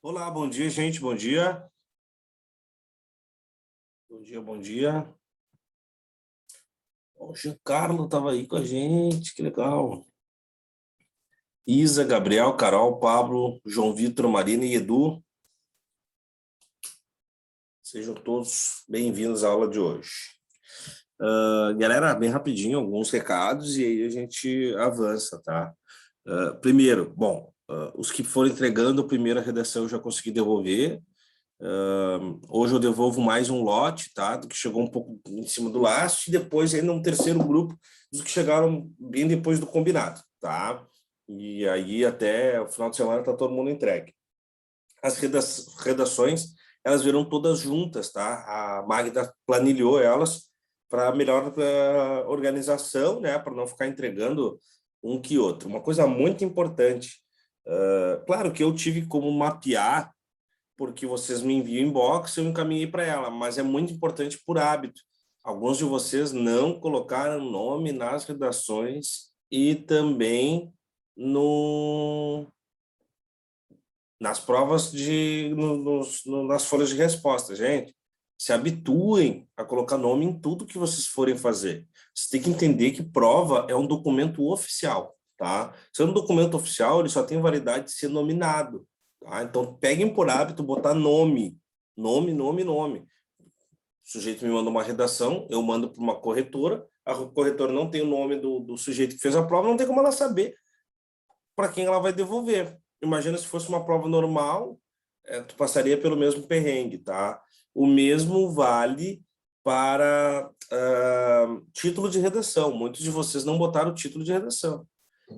Olá, bom dia, gente, bom dia. Bom dia, bom dia. O Giancarlo estava aí com a gente, que legal. Isa, Gabriel, Carol, Pablo, João Vitor, Marina e Edu. Sejam todos bem-vindos à aula de hoje. Galera, bem rapidinho, alguns recados e aí a gente avança, tá? Primeiro, bom, os que foram entregando a primeira redação eu já consegui devolver. Hoje eu devolvo mais um lote, tá? Do que chegou um pouco em cima do laço, e depois ainda um terceiro grupo dos que chegaram bem depois do combinado, tá? E aí até o final de semana tá todo mundo entregue. As redações, elas viram todas juntas, tá? A Magda planilhou elas para melhor organização, né? Para não ficar entregando um que outro. Uma coisa muito importante, claro que eu tive como mapear porque vocês me enviam inbox, eu encaminhei para ela, mas é muito importante por hábito. Alguns de vocês não colocaram nome nas redações e também no, nas provas nas folhas de resposta, gente. Se habituem a colocar nome em tudo que vocês forem fazer. Você tem que entender que prova é um documento oficial, tá? Se é um documento oficial, ele só tem validade de ser nominado, tá? Então, peguem por hábito botar nome, nome. O sujeito me manda uma redação, eu mando para uma corretora, a corretora não tem o nome do sujeito que fez a prova, não tem como ela saber para quem ela vai devolver. Imagina se fosse uma prova normal, tu passaria pelo mesmo perrengue, tá? O mesmo vale para título de redação. Muitos de vocês não botaram o título de redação.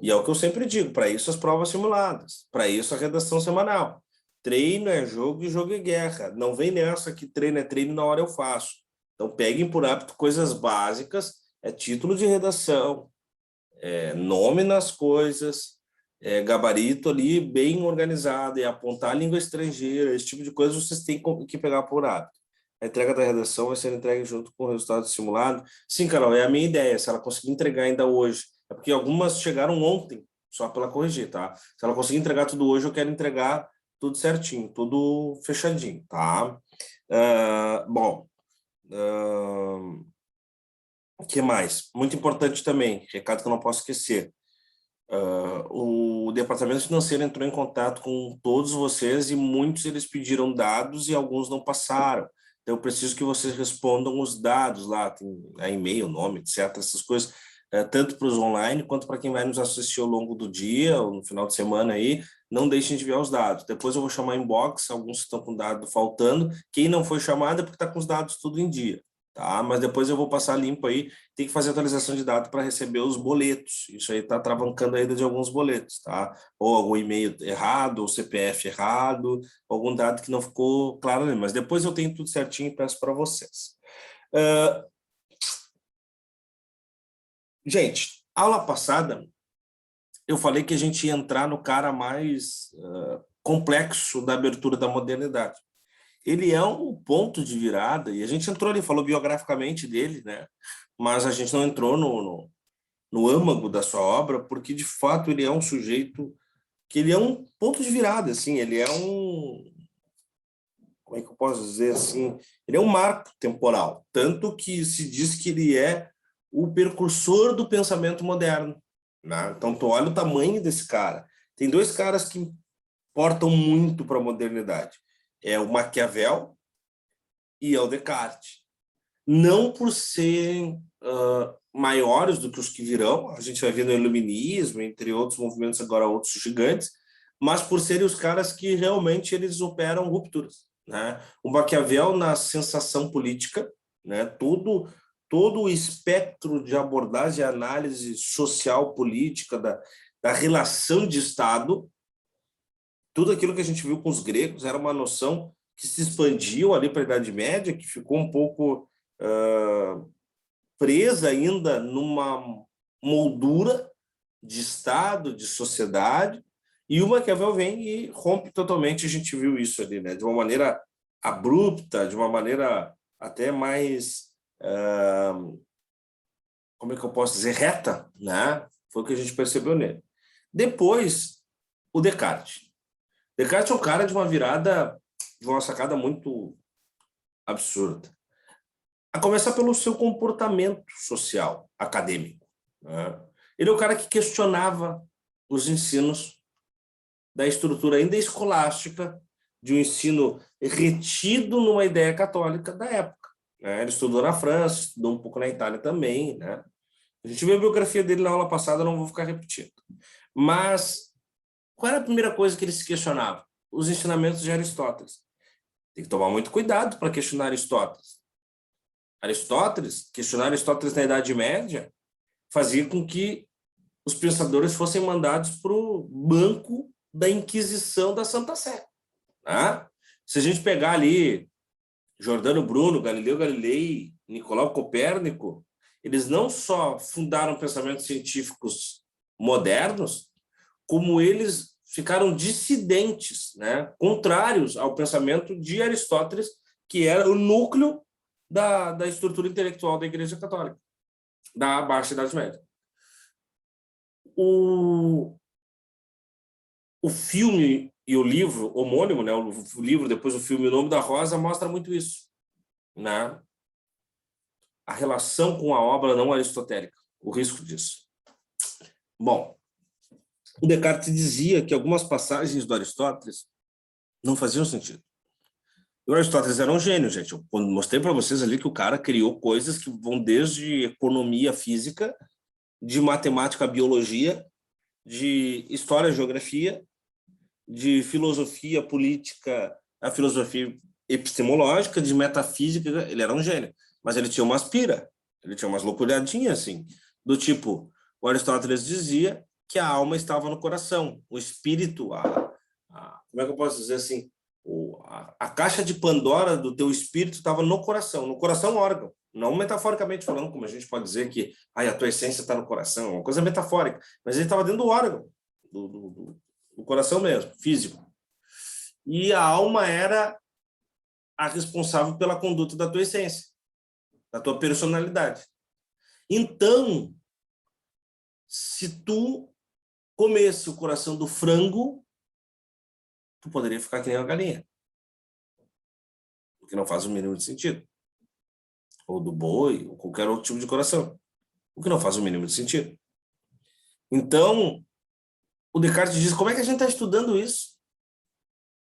E é o que eu sempre digo, para isso as provas simuladas, para isso a redação semanal. Treino é jogo e jogo é guerra. Não vem nessa que treino é treino, na hora eu faço. Então peguem por hábito coisas básicas, é título de redação, nome nas coisas, gabarito ali bem organizado, e apontar a língua estrangeira, esse tipo de coisa vocês têm que pegar por hábito. A entrega da redação vai ser entregue junto com o resultado simulado. Sim, Carol, é a minha ideia. Se ela conseguir entregar ainda hoje, é porque algumas chegaram ontem, só para ela corrigir, tá? Se ela conseguir entregar tudo hoje, eu quero entregar tudo certinho, tudo fechadinho, tá? Bom, o que mais? Muito importante também, recado que eu não posso esquecer. O departamento financeiro entrou em contato com todos vocês e muitos eles pediram dados e alguns não passaram. Então, eu preciso que vocês respondam os dados lá, tem e-mail, nome, etc. Essas coisas, tanto para os online quanto para quem vai nos assistir ao longo do dia ou no final de semana aí. Não deixem de enviar os dados. Depois eu vou chamar inbox, alguns estão com dado faltando. Quem não foi chamado é porque está com os dados tudo em dia. Tá? Mas depois eu vou passar limpo aí, tem que fazer atualização de dados para receber os boletos. Isso aí está travancando a ida de alguns boletos, tá? Ou algum e-mail errado, ou CPF errado, algum dado que não ficou claro ali. Mas depois eu tenho tudo certinho e peço para vocês. Gente, aula passada, eu falei que a gente ia entrar no cara mais complexo da abertura da modernidade. Ele é um ponto de virada, e a gente entrou ali, falou biograficamente dele, né? Mas a gente não entrou no âmago da sua obra, porque de fato ele é um sujeito que ele é um ponto de virada, assim, ele é um, como é que eu posso dizer assim, ele é um marco temporal, tanto que se diz que ele é o precursor do pensamento moderno, né? Então tu olha o tamanho desse cara. Tem dois caras que importam muito para a modernidade, é o Maquiavel e é o Descartes. Não por serem maiores do que os que virão, a gente vai ver no iluminismo, entre outros movimentos agora outros gigantes, mas por serem os caras que realmente eles operam rupturas, né? O Maquiavel na sensação política, né? Todo o espectro de abordagem e análise social política da relação de Estado, tudo aquilo que a gente viu com os gregos era uma noção que se expandiu ali para a Idade Média, que ficou um pouco presa ainda numa moldura de Estado, de sociedade, e o Maquiavel vem e rompe totalmente. A gente viu isso ali, né? De uma maneira abrupta, de uma maneira até mais, como é que eu posso dizer, reta, né? Foi o que a gente percebeu nele. Depois, o Descartes. Descartes é um cara de uma virada, de uma sacada muito absurda. A começar pelo seu comportamento social, acadêmico, né? Ele é o cara que questionava os ensinos da estrutura ainda escolástica, de um ensino retido numa ideia católica da época, né? Ele estudou na França, estudou um pouco na Itália também, né? A gente viu a biografia dele na aula passada, não vou ficar repetindo. Mas qual era a primeira coisa que ele se questionava? Os ensinamentos de Aristóteles. Tem que tomar muito cuidado para questionar Aristóteles. Questionar Aristóteles na Idade Média fazia com que os pensadores fossem mandados para o banco da Inquisição da Santa Sé. Né? Se a gente pegar ali Giordano Bruno, Galileu Galilei, Nicolau Copérnico, eles não só fundaram pensamentos científicos modernos, como eles ficaram dissidentes, né? Contrários ao pensamento de Aristóteles, que era o núcleo da estrutura intelectual da Igreja Católica, da Baixa Idade Média. O filme e o livro homônimo, né? O livro, depois o filme O Nome da Rosa, mostra muito isso, né? A relação com a obra não aristotélica, o risco disso. Bom, o Descartes dizia que algumas passagens do Aristóteles não faziam sentido. O Aristóteles era um gênio, gente. Eu mostrei para vocês ali que o cara criou coisas que vão desde economia física, de matemática, biologia, de história, geografia, de filosofia política, a filosofia epistemológica, de metafísica. Ele era um gênio, mas ele tinha umas pira, ele tinha umas loucuradinhas assim, do tipo, o Aristóteles dizia que a alma estava no coração, o espírito, como é que eu posso dizer assim, a caixa de Pandora do teu espírito estava no coração é um órgão, não metaforicamente falando, como a gente pode dizer que a tua essência está no coração, é uma coisa metafórica, mas ele estava dentro do órgão, do coração mesmo, físico. E a alma era a responsável pela conduta da tua essência, da tua personalidade. Então, se tu comesse o coração do frango, tu poderia ficar que nem uma galinha. O que não faz o mínimo de sentido. Ou do boi, ou qualquer outro tipo de coração. O que não faz o mínimo de sentido. Então, o Descartes diz, como é que a gente está estudando isso?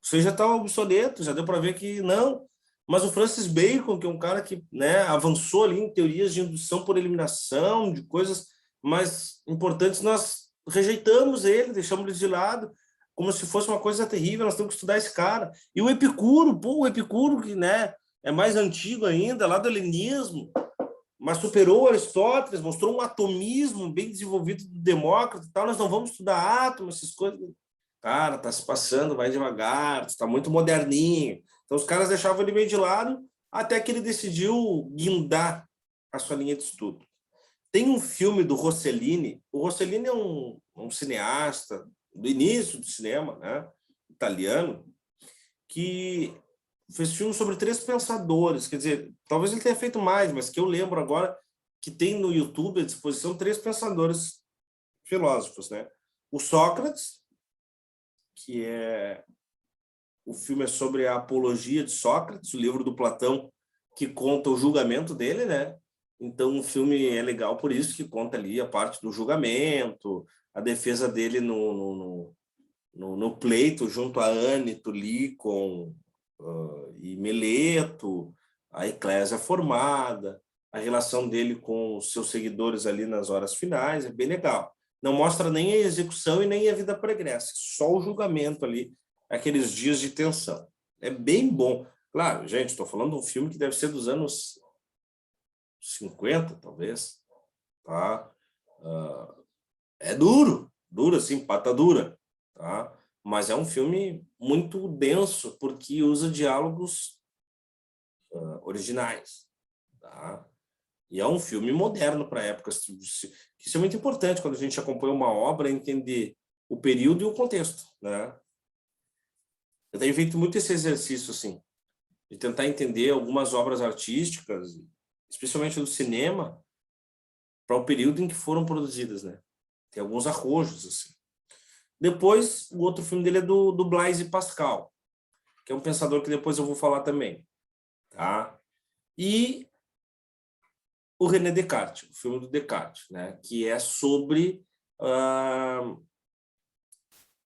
Você já está obsoleto, já deu para ver que não. Mas o Francis Bacon, que é um cara que, né, avançou ali em teorias de indução por eliminação, de coisas mais importantes, nós rejeitamos ele, deixamos ele de lado, como se fosse uma coisa terrível, nós temos que estudar esse cara. E o Epicuro, o Epicuro, que, né, é mais antigo ainda, lá do helenismo, mas superou Aristóteles, mostrou um atomismo bem desenvolvido do Demócrito e tal, nós não vamos estudar átomos, essas coisas. Cara, tá se passando, vai devagar, está muito moderninho. Então os caras deixavam ele meio de lado, até que ele decidiu guindar a sua linha de estudo. Tem um filme do Rossellini, o Rossellini é um cineasta do início do cinema, né, italiano, que fez filme sobre 3 pensadores, quer dizer, talvez ele tenha feito mais, mas que eu lembro agora que tem no YouTube à disposição 3 pensadores filósofos, né? O Sócrates, que o filme é sobre a apologia de Sócrates, o livro do Platão que conta o julgamento dele, né? Então o filme é legal por isso, que conta ali a parte do julgamento, a defesa dele no pleito junto a Ânito, Lícon e Meleto, a eclésia formada, a relação dele com os seus seguidores ali nas horas finais, é bem legal. Não mostra nem a execução e nem a vida pregressa, só o julgamento ali, aqueles dias de tensão. É bem bom. Claro, gente, estou falando de um filme que deve ser dos anos 50, talvez. Tá? É duro assim, pata dura. Tá? Mas é um filme muito denso, porque usa diálogos originais. Tá? E é um filme moderno para a época. Isso é muito importante quando a gente acompanha uma obra, entender o período e o contexto. Né? Eu tenho feito muito esse exercício, assim, de tentar entender algumas obras artísticas, especialmente do cinema, para o período em que foram produzidas. Né? Tem alguns arrojos, assim. Depois, o outro filme dele é do Blaise Pascal, que é um pensador que depois eu vou falar também. Tá? E o René Descartes, o filme do Descartes, né? Que é sobre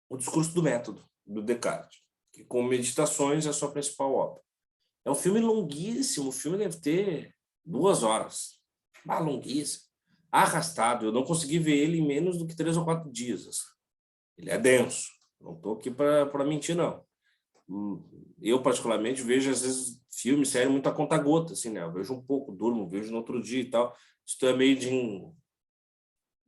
o discurso do método, do Descartes, que com Meditações é a sua principal obra. É um filme longuíssimo, o filme deve ter 2 horas. Longuíssimo. Arrastado, eu não consegui ver ele em menos do que 3 ou 4 dias. Assim. Ele é denso, não estou aqui para mentir, não. Eu, particularmente, vejo, às vezes, filme, série, muito a conta-gota, assim, né? Eu vejo um pouco, durmo, vejo no outro dia e tal. Isso é meio de...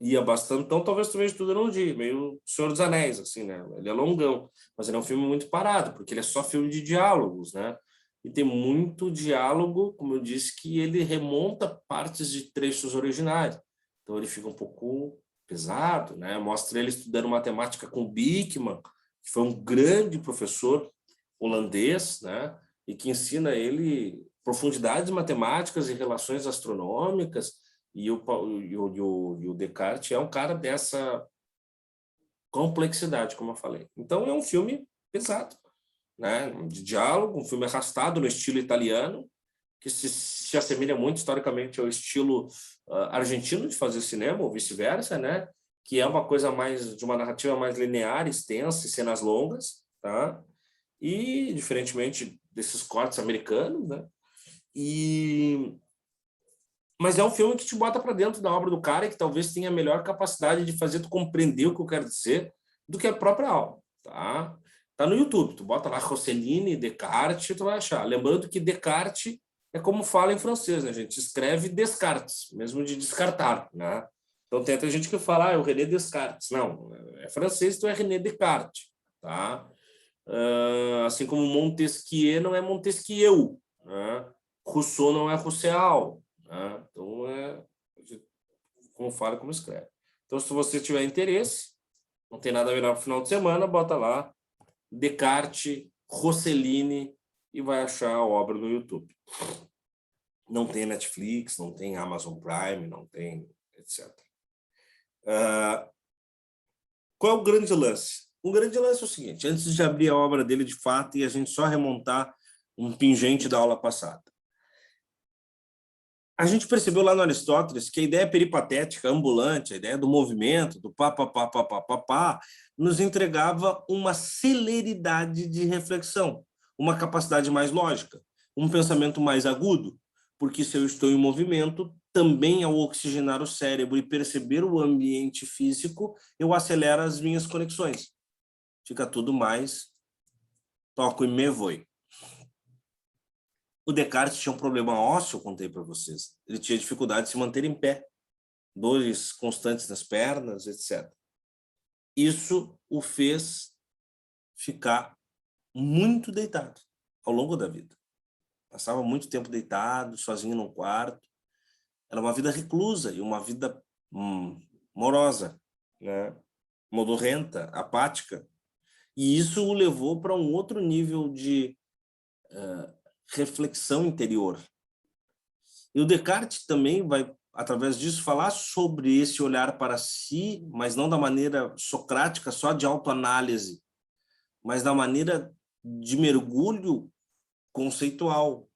ia bastante, então talvez tu veja tudo num dia, meio Senhor dos Anéis, assim, né? Ele é longão, mas ele é um filme muito parado, porque ele é só filme de diálogos, né? E tem muito diálogo, como eu disse, que ele remonta partes de trechos originais. Então ele fica um pouco pesado, né? Mostra ele estudando matemática com Bikman, que foi um grande professor holandês, né? E que ensina ele profundidades matemáticas e relações astronômicas, e o Descartes é um cara dessa complexidade, como eu falei. Então, é um filme pesado, né? De diálogo, um filme arrastado no estilo italiano, que se assemelha muito historicamente ao estilo argentino de fazer cinema, ou vice-versa, né? Que é uma coisa mais, de uma narrativa mais linear, extensa, e cenas longas, tá? E, diferentemente desses cortes americanos, né? Mas é um filme que te bota para dentro da obra do cara e que talvez tenha a melhor capacidade de fazer tu compreender o que eu quero dizer do que a própria obra, tá? Tá no YouTube, tu bota lá Rossellini, Descartes, tu vai achar. Lembrando que Descartes é como fala em francês, né? A gente escreve Descartes, mesmo de descartar, né? Então tem até gente que fala, é o René Descartes. Não, é francês, então é René Descartes, tá? Assim como Montesquieu não é Montesquieu, né? Rousseau não é Rousseau, né? Então, como fala, como escreve. Então, se você tiver interesse, não tem nada a ver no final de semana, bota lá Descartes, Rossellini e vai achar a obra no YouTube. Não tem Netflix, não tem Amazon Prime, não tem etc. Qual é o grande lance? O grande lance é o seguinte, antes de abrir a obra dele de fato e a gente só remontar um pingente da aula passada. A gente percebeu lá no Aristóteles que a ideia peripatética, ambulante, a ideia do movimento, do pá, nos entregava uma celeridade de reflexão, uma capacidade mais lógica, um pensamento mais agudo, porque se eu estou em movimento, também ao oxigenar o cérebro e perceber o ambiente físico, eu acelero as minhas conexões. Fica tudo mais toco e me voe. O Descartes tinha um problema ósseo, eu contei para vocês. Ele tinha dificuldade de se manter em pé, dores constantes nas pernas, etc. Isso o fez ficar muito deitado ao longo da vida. Passava muito tempo deitado, sozinho num quarto. Era uma vida reclusa e uma vida morosa, né? Modorrenta, apática. E isso o levou para um outro nível de reflexão interior. E o Descartes também vai, através disso, falar sobre esse olhar para si, mas não da maneira socrática, só de autoanálise, mas da maneira de mergulho conceitual,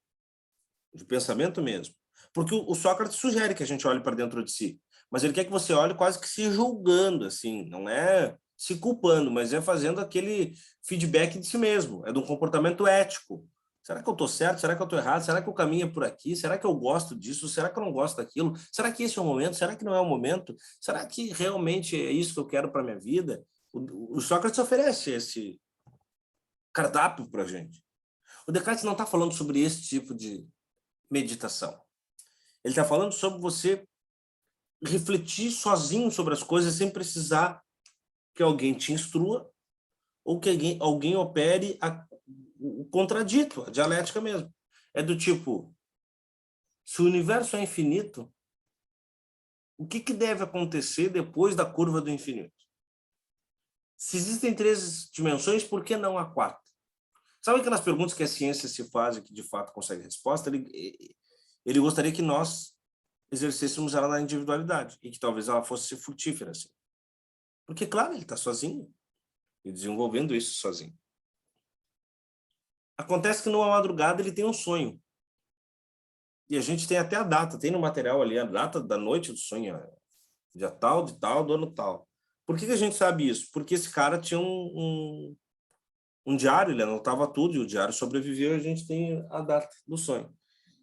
de pensamento mesmo. Porque o Sócrates sugere que a gente olhe para dentro de si, mas ele quer que você olhe quase que se julgando, assim, não é se culpando, mas é fazendo aquele feedback de si mesmo, é de um comportamento ético. Será que eu estou certo? Será que eu estou errado? Será que o caminho é por aqui? Será que eu gosto disso? Será que eu não gosto daquilo? Será que esse é o momento? Será que não é o momento? Será que realmente é isso que eu quero para a minha vida? O Sócrates oferece esse cardápio para a gente. O Descartes não está falando sobre esse tipo de meditação. Ele está falando sobre você refletir sozinho sobre as coisas sem precisar que alguém te instrua ou que alguém opere o contradito, a dialética mesmo. É do tipo, se o universo é infinito, o que deve acontecer depois da curva do infinito? Se existem 3 dimensões, por que não há 4? Sabe aquelas perguntas que a ciência se faz e que de fato consegue resposta? Ele gostaria que nós exercêssemos ela na individualidade e que talvez ela fosse frutífera, assim. Porque, claro, ele está sozinho. e desenvolvendo isso sozinho. Acontece que numa madrugada ele tem um sonho. E a gente tem até a data, tem no material ali a data da noite do sonho, dia tal, de tal, do ano tal. Por que a gente sabe isso? Porque esse cara tinha um diário, ele anotava tudo, e o diário sobreviveu, e a gente tem a data do sonho.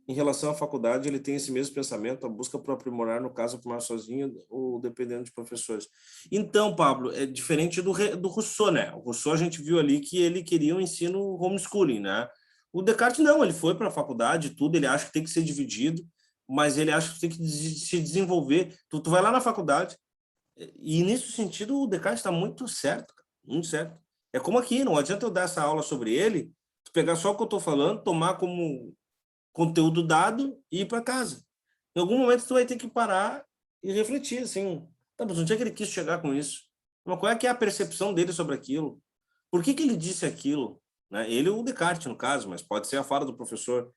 Em relação à faculdade, ele tem esse mesmo pensamento, a busca por aprimorar, no caso, aprimorar sozinho ou dependendo de professores. Então, Pablo, é diferente do Rousseau, né? O Rousseau, a gente viu ali que ele queria um ensino homeschooling, né? O Descartes, não, ele foi para a faculdade, tudo, ele acha que tem que ser dividido, mas ele acha que tem que se desenvolver. Tu vai lá na faculdade, e nesse sentido, o Descartes está muito certo, muito certo. É como aqui, não adianta eu dar essa aula sobre ele, pegar só o que eu estou falando, tomar como conteúdo dado e ir para casa. Em algum momento tu vai ter que parar e refletir, assim, tá, mas onde é que ele quis chegar com isso? Mas qual é que é a percepção dele sobre aquilo? Por que ele disse aquilo? Né? Ele ou o Descartes, no caso, mas pode ser a fala do professor.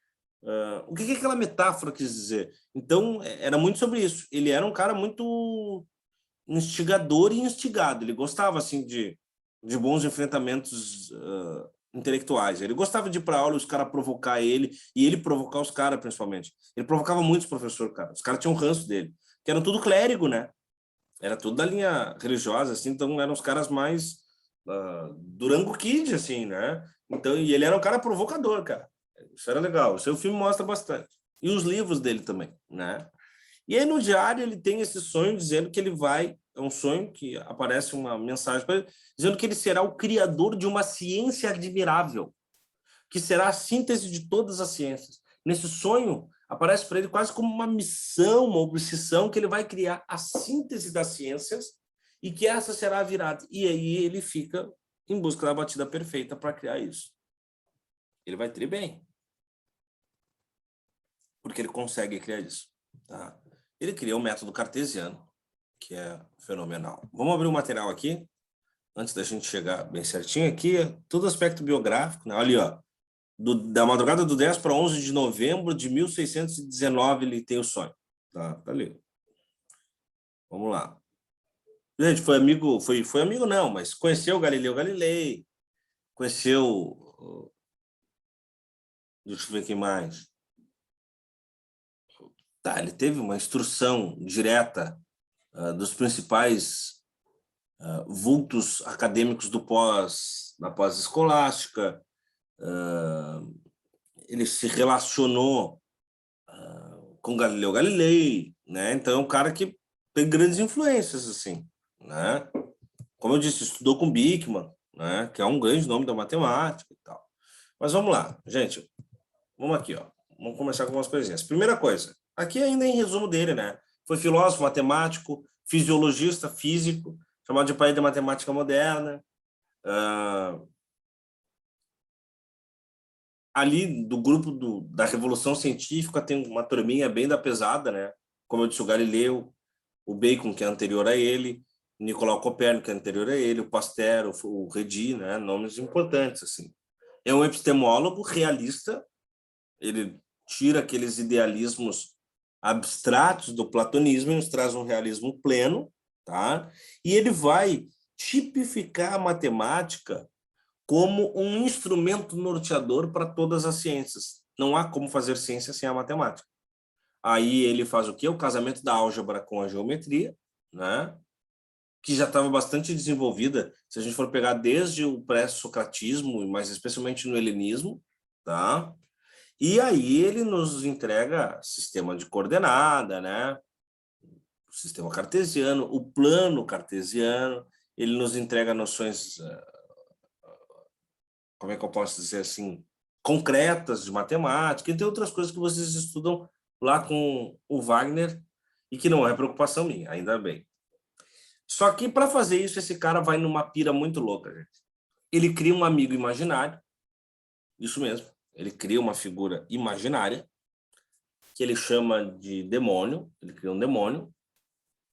O que aquela metáfora quis dizer? Então, era muito sobre isso. Ele era um cara muito instigador e instigado. Ele gostava, assim, de bons enfrentamentos intelectuais. Ele gostava de ir para aula e os caras provocar ele, e ele provocar os caras, principalmente. Ele provocava muitos professores, cara. Os caras tinham um ranço dele, que eram tudo clérigo, né? Era tudo da linha religiosa, assim, então eram os caras mais Durango Kid, assim, né? Então, e ele era um cara provocador, cara. Isso era legal. O seu filme mostra bastante. E os livros dele também, né? E aí, no diário, ele tem esse sonho dizendo que ele vai... É um sonho que aparece uma mensagem para ele, dizendo que ele será o criador de uma ciência admirável, que será a síntese de todas as ciências. Nesse sonho, aparece para ele quase como uma missão, uma obsessão, que ele vai criar a síntese das ciências e que essa será a virada. E aí ele fica em busca da batida perfeita para criar isso. Ele vai ter bem, porque ele consegue criar isso. Tá? Ele cria o método cartesiano, que é fenomenal. Vamos abrir o material aqui, antes da gente chegar bem certinho aqui, todo aspecto biográfico, né? Olha ali, ó, da madrugada do 10 para 11 de novembro de 1619, ele tem o sonho. Tá ali. Vamos lá. Gente, foi amigo não, mas conheceu Galileu Galilei, conheceu... Deixa eu ver quem mais. Tá, ele teve uma instrução direta dos principais vultos acadêmicos da pós-escolástica. Ele se relacionou com Galileu Galilei, né? Então é um cara que tem grandes influências, assim, né? Como eu disse, estudou com Bickmann, né? Que é um grande nome da matemática e tal. Mas vamos lá, gente. Vamos aqui, ó. Vamos começar com umas coisinhas. Primeira coisa, aqui ainda em resumo dele, né? Foi filósofo, matemático, fisiologista, físico, chamado de pai da matemática moderna. Ali do grupo da Revolução Científica tem uma turminha bem da pesada, né? Como eu disse, o Galileu, o Bacon, que é anterior a ele, Nicolau Copérnico, que é anterior a ele, o Pasteur, o Redi, né? Nomes importantes, assim. É um epistemólogo realista, ele tira aqueles idealismos abstratos do platonismo e nos traz um realismo pleno, tá? E ele vai tipificar a matemática como um instrumento norteador para todas as ciências. Não há como fazer ciência sem a matemática. Aí ele faz o quê? O casamento da álgebra com a geometria, né? Que já estava bastante desenvolvida, se a gente for pegar desde o pré-socratismo, mas especialmente no helenismo, tá? E aí ele nos entrega sistema de coordenada, né? O sistema cartesiano, o plano cartesiano, ele nos entrega noções, como é que eu posso dizer assim, concretas de matemática, entre outras coisas que vocês estudam lá com o Wagner e que não é preocupação minha, ainda bem. Só que para fazer isso, esse cara vai numa pira muito louca, gente. Ele cria um amigo imaginário, isso mesmo, ele cria uma figura imaginária, que ele chama de demônio, ele cria um demônio,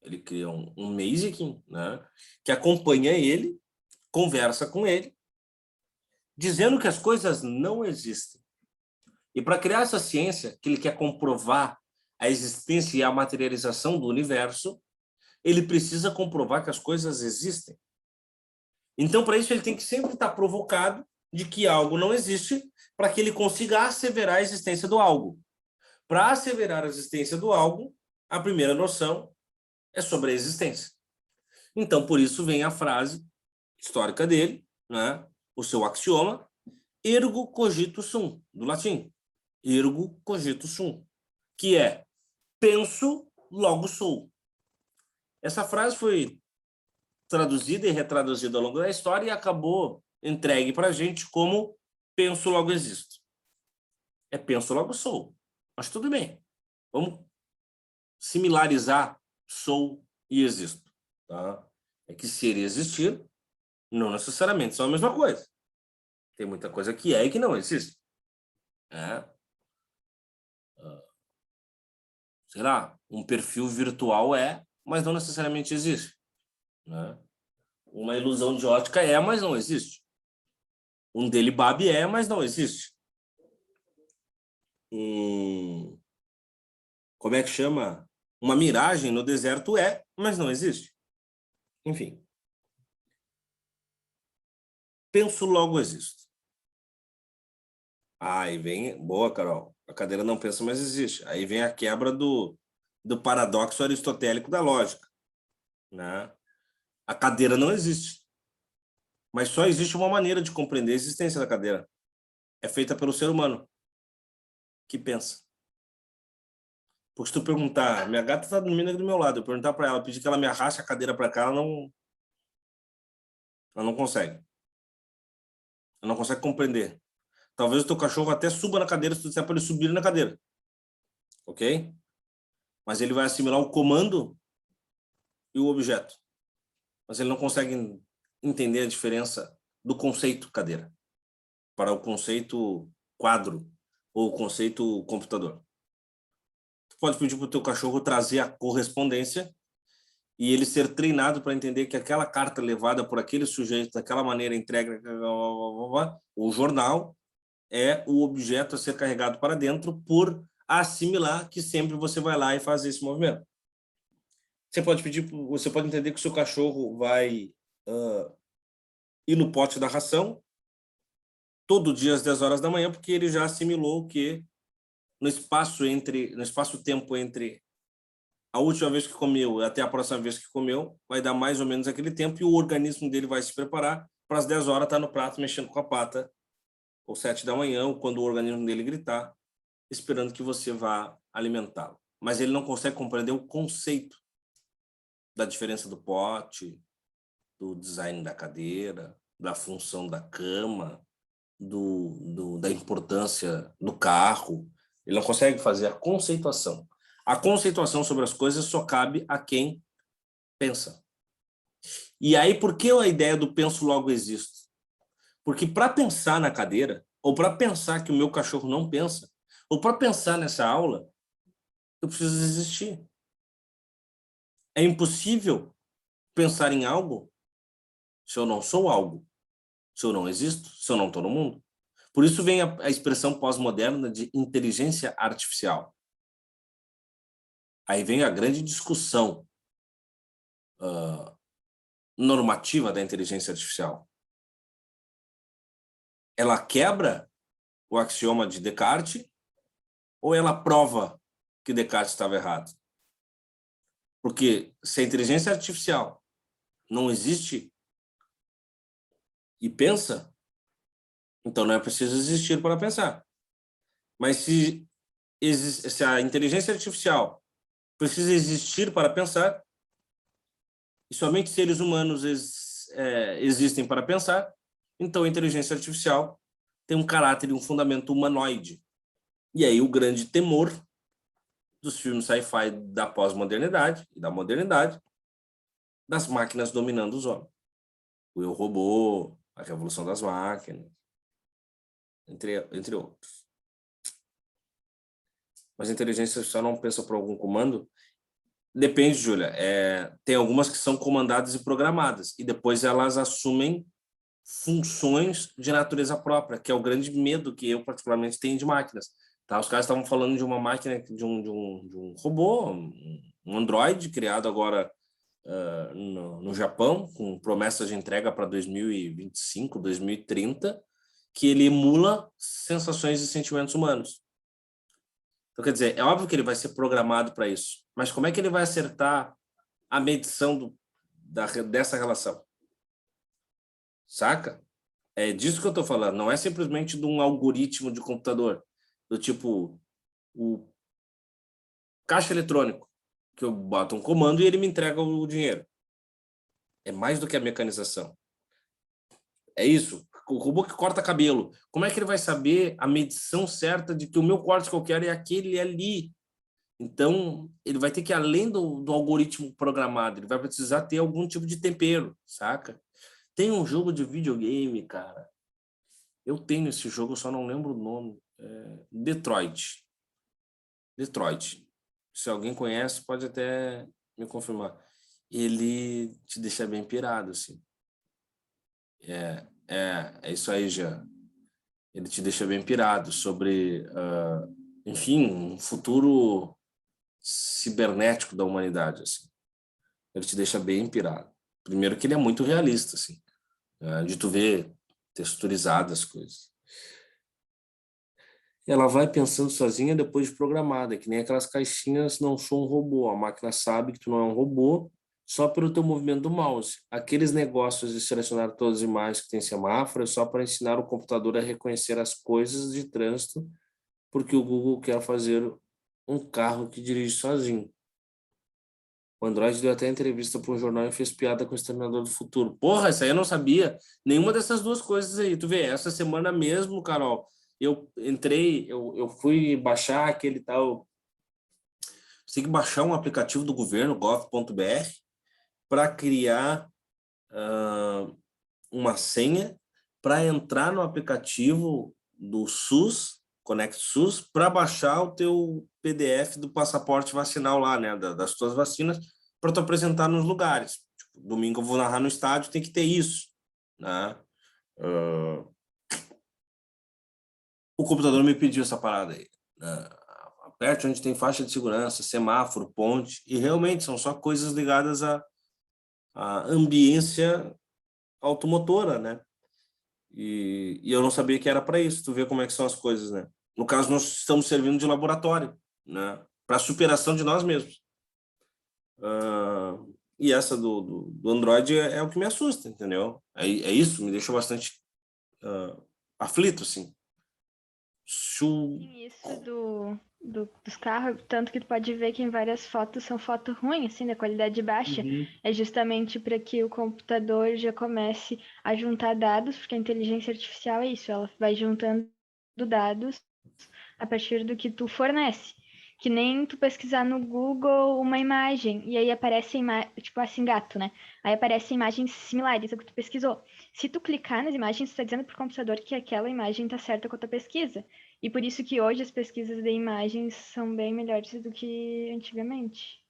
ele cria um Mazikeen, né, que acompanha ele, conversa com ele, dizendo que as coisas não existem. E para criar essa ciência, que ele quer comprovar a existência e a materialização do universo, ele precisa comprovar que as coisas existem. Então, para isso, ele tem que sempre estar provocado de que algo não existe para que ele consiga asseverar a existência do algo. Para asseverar a existência do algo, a primeira noção é sobre a existência. Então, por isso vem a frase histórica dele, né? O seu axioma, ergo cogito sum, do latim. Ergo cogito sum, que é penso, logo sou. Essa frase foi traduzida e retraduzida ao longo da história e acabou entregue para a gente como penso, logo existo. É penso, logo sou. Mas tudo bem. Vamos similarizar sou e existo. Tá? É que ser e existir não necessariamente são a mesma coisa. Tem muita coisa que é e que não existe. É. Sei lá, um perfil virtual é, mas não necessariamente existe. Né? Uma ilusão de ótica é, mas não existe. Um Delibab é, mas não existe. Como é que chama? Uma miragem no deserto é, mas não existe. Enfim. Penso, logo existo. Aí vem... Boa, Carol. A cadeira não pensa, mas existe. Aí vem a quebra do paradoxo aristotélico da lógica. Né? A cadeira não existe. Mas só existe uma maneira de compreender a existência da cadeira. É feita pelo ser humano, que pensa. Porque se tu perguntar, minha gata está dormindo aqui do meu lado, eu perguntar para ela, pedir que ela me arraste a cadeira para cá, ela não consegue. Ela não consegue compreender. Talvez o teu cachorro até suba na cadeira se tu disser para ele subir na cadeira. Ok? Mas ele vai assimilar o comando e o objeto. Mas ele não consegue entender a diferença do conceito cadeira para o conceito quadro ou o conceito computador. Tu pode pedir para o teu cachorro trazer a correspondência e ele ser treinado para entender que aquela carta levada por aquele sujeito daquela maneira entregue, o jornal é o objeto a ser carregado para dentro por assimilar que sempre você vai lá e faz esse movimento. Você pode entender que o seu cachorro vai ir no pote da ração todo dia às 10 horas da manhã, porque ele já assimilou que no espaço-tempo entre a última vez que comeu até a próxima vez que comeu, vai dar mais ou menos aquele tempo e o organismo dele vai se preparar para as 10 horas estar no prato mexendo com a pata, ou 7 da manhã, ou quando o organismo dele gritar, esperando que você vá alimentá-lo. Mas ele não consegue compreender o conceito da diferença do pote, do design da cadeira, da função da cama, da importância do carro. Ele não consegue fazer a conceituação. A conceituação sobre as coisas só cabe a quem pensa. E aí, por que a ideia do penso logo existo? Porque para pensar na cadeira, ou para pensar que o meu cachorro não pensa, ou para pensar nessa aula, eu preciso existir. É impossível pensar em algo se eu não sou algo, se eu não existo, se eu não estou no mundo. Por isso vem a expressão pós-moderna de inteligência artificial. Aí vem a grande discussão normativa da inteligência artificial. Ela quebra o axioma de Descartes ou ela prova que Descartes estava errado? Porque se a inteligência artificial não existe e pensa, então não é preciso existir para pensar. Mas se a inteligência artificial precisa existir para pensar, e somente seres humanos existem para pensar, então a inteligência artificial tem um caráter e um fundamento humanoide. E aí o grande temor dos filmes sci-fi da pós-modernidade e da modernidade, das máquinas dominando os homens. O Eu, Robô, a Revolução das Máquinas, entre outros. Mas a inteligência artificial não pensa por algum comando? Depende, Júlia. Tem algumas que são comandadas e programadas, e depois elas assumem funções de natureza própria, que é o grande medo que eu particularmente tenho de máquinas. Tá? Os caras estavam falando de uma máquina, de um robô, um androide criado agora no Japão, com promessas de entrega para 2025, 2030, que ele emula sensações e sentimentos humanos. Então, quer dizer, é óbvio que ele vai ser programado para isso, mas como é que ele vai acertar a medição dessa relação? Saca? É disso que eu estou falando, não é simplesmente de um algoritmo de computador, do tipo o caixa eletrônico, que eu boto um comando e ele me entrega o dinheiro. É mais do que a mecanização. É isso. O robô que corta cabelo. Como é que ele vai saber a medição certa de que o meu corte que eu quero é aquele ali? Então, ele vai ter que ir além do algoritmo programado, ele vai precisar ter algum tipo de tempero, saca? Tem um jogo de videogame, cara. Eu tenho esse jogo, eu só não lembro o nome. Detroit. Detroit. Se alguém conhece, pode até me confirmar. Ele te deixa bem pirado, assim. É isso aí, já. Ele te deixa bem pirado sobre, enfim, um futuro cibernético da humanidade, assim. Ele te deixa bem pirado. Primeiro que ele é muito realista, assim, de tu ver texturizadas as coisas. Ela vai pensando sozinha depois de programada, que nem aquelas caixinhas não sou um robô. A máquina sabe que tu não é um robô só pelo teu movimento do mouse. Aqueles negócios de selecionar todas as imagens que tem semáforo é só para ensinar o computador a reconhecer as coisas de trânsito, porque o Google quer fazer um carro que dirige sozinho. O Android deu até entrevista para um jornal e fez piada com o Exterminador do Futuro. Porra, isso aí eu não sabia. Nenhuma dessas duas coisas aí. Tu vê, essa semana mesmo, Carol, eu entrei, eu fui baixar aquele tal... Você tem que baixar um aplicativo do governo, gov.br, para criar uma senha para entrar no aplicativo do SUS, Conect SUS, para baixar o teu PDF do passaporte vacinal lá, né, das tuas vacinas, para tu apresentar nos lugares. Tipo, domingo eu vou narrar no estádio, tem que ter isso, né? O computador me pediu essa parada aí, né? Aperte onde tem faixa de segurança, semáforo, ponte, e realmente são só coisas ligadas à ambiência automotora, né? E eu não sabia que era para isso. Tu vê como é que são as coisas, né? No caso, nós estamos servindo de laboratório, né? Para superação de nós mesmos. E essa do Android é o que me assusta, entendeu? É isso, me deixa bastante aflito, assim. Tem isso dos carros, tanto que tu pode ver que em várias fotos são fotos ruins, assim, da qualidade baixa. Uhum. É justamente para que o computador já comece a juntar dados, porque a inteligência artificial é isso, ela vai juntando dados a partir do que tu fornece. Que nem tu pesquisar no Google uma imagem e aí aparece tipo assim, gato, né? Aí aparecem imagens similares ao que tu pesquisou. Se tu clicar nas imagens, tu tá dizendo pro computador que aquela imagem tá certa com a tua pesquisa. E por isso que hoje as pesquisas de imagens são bem melhores do que antigamente.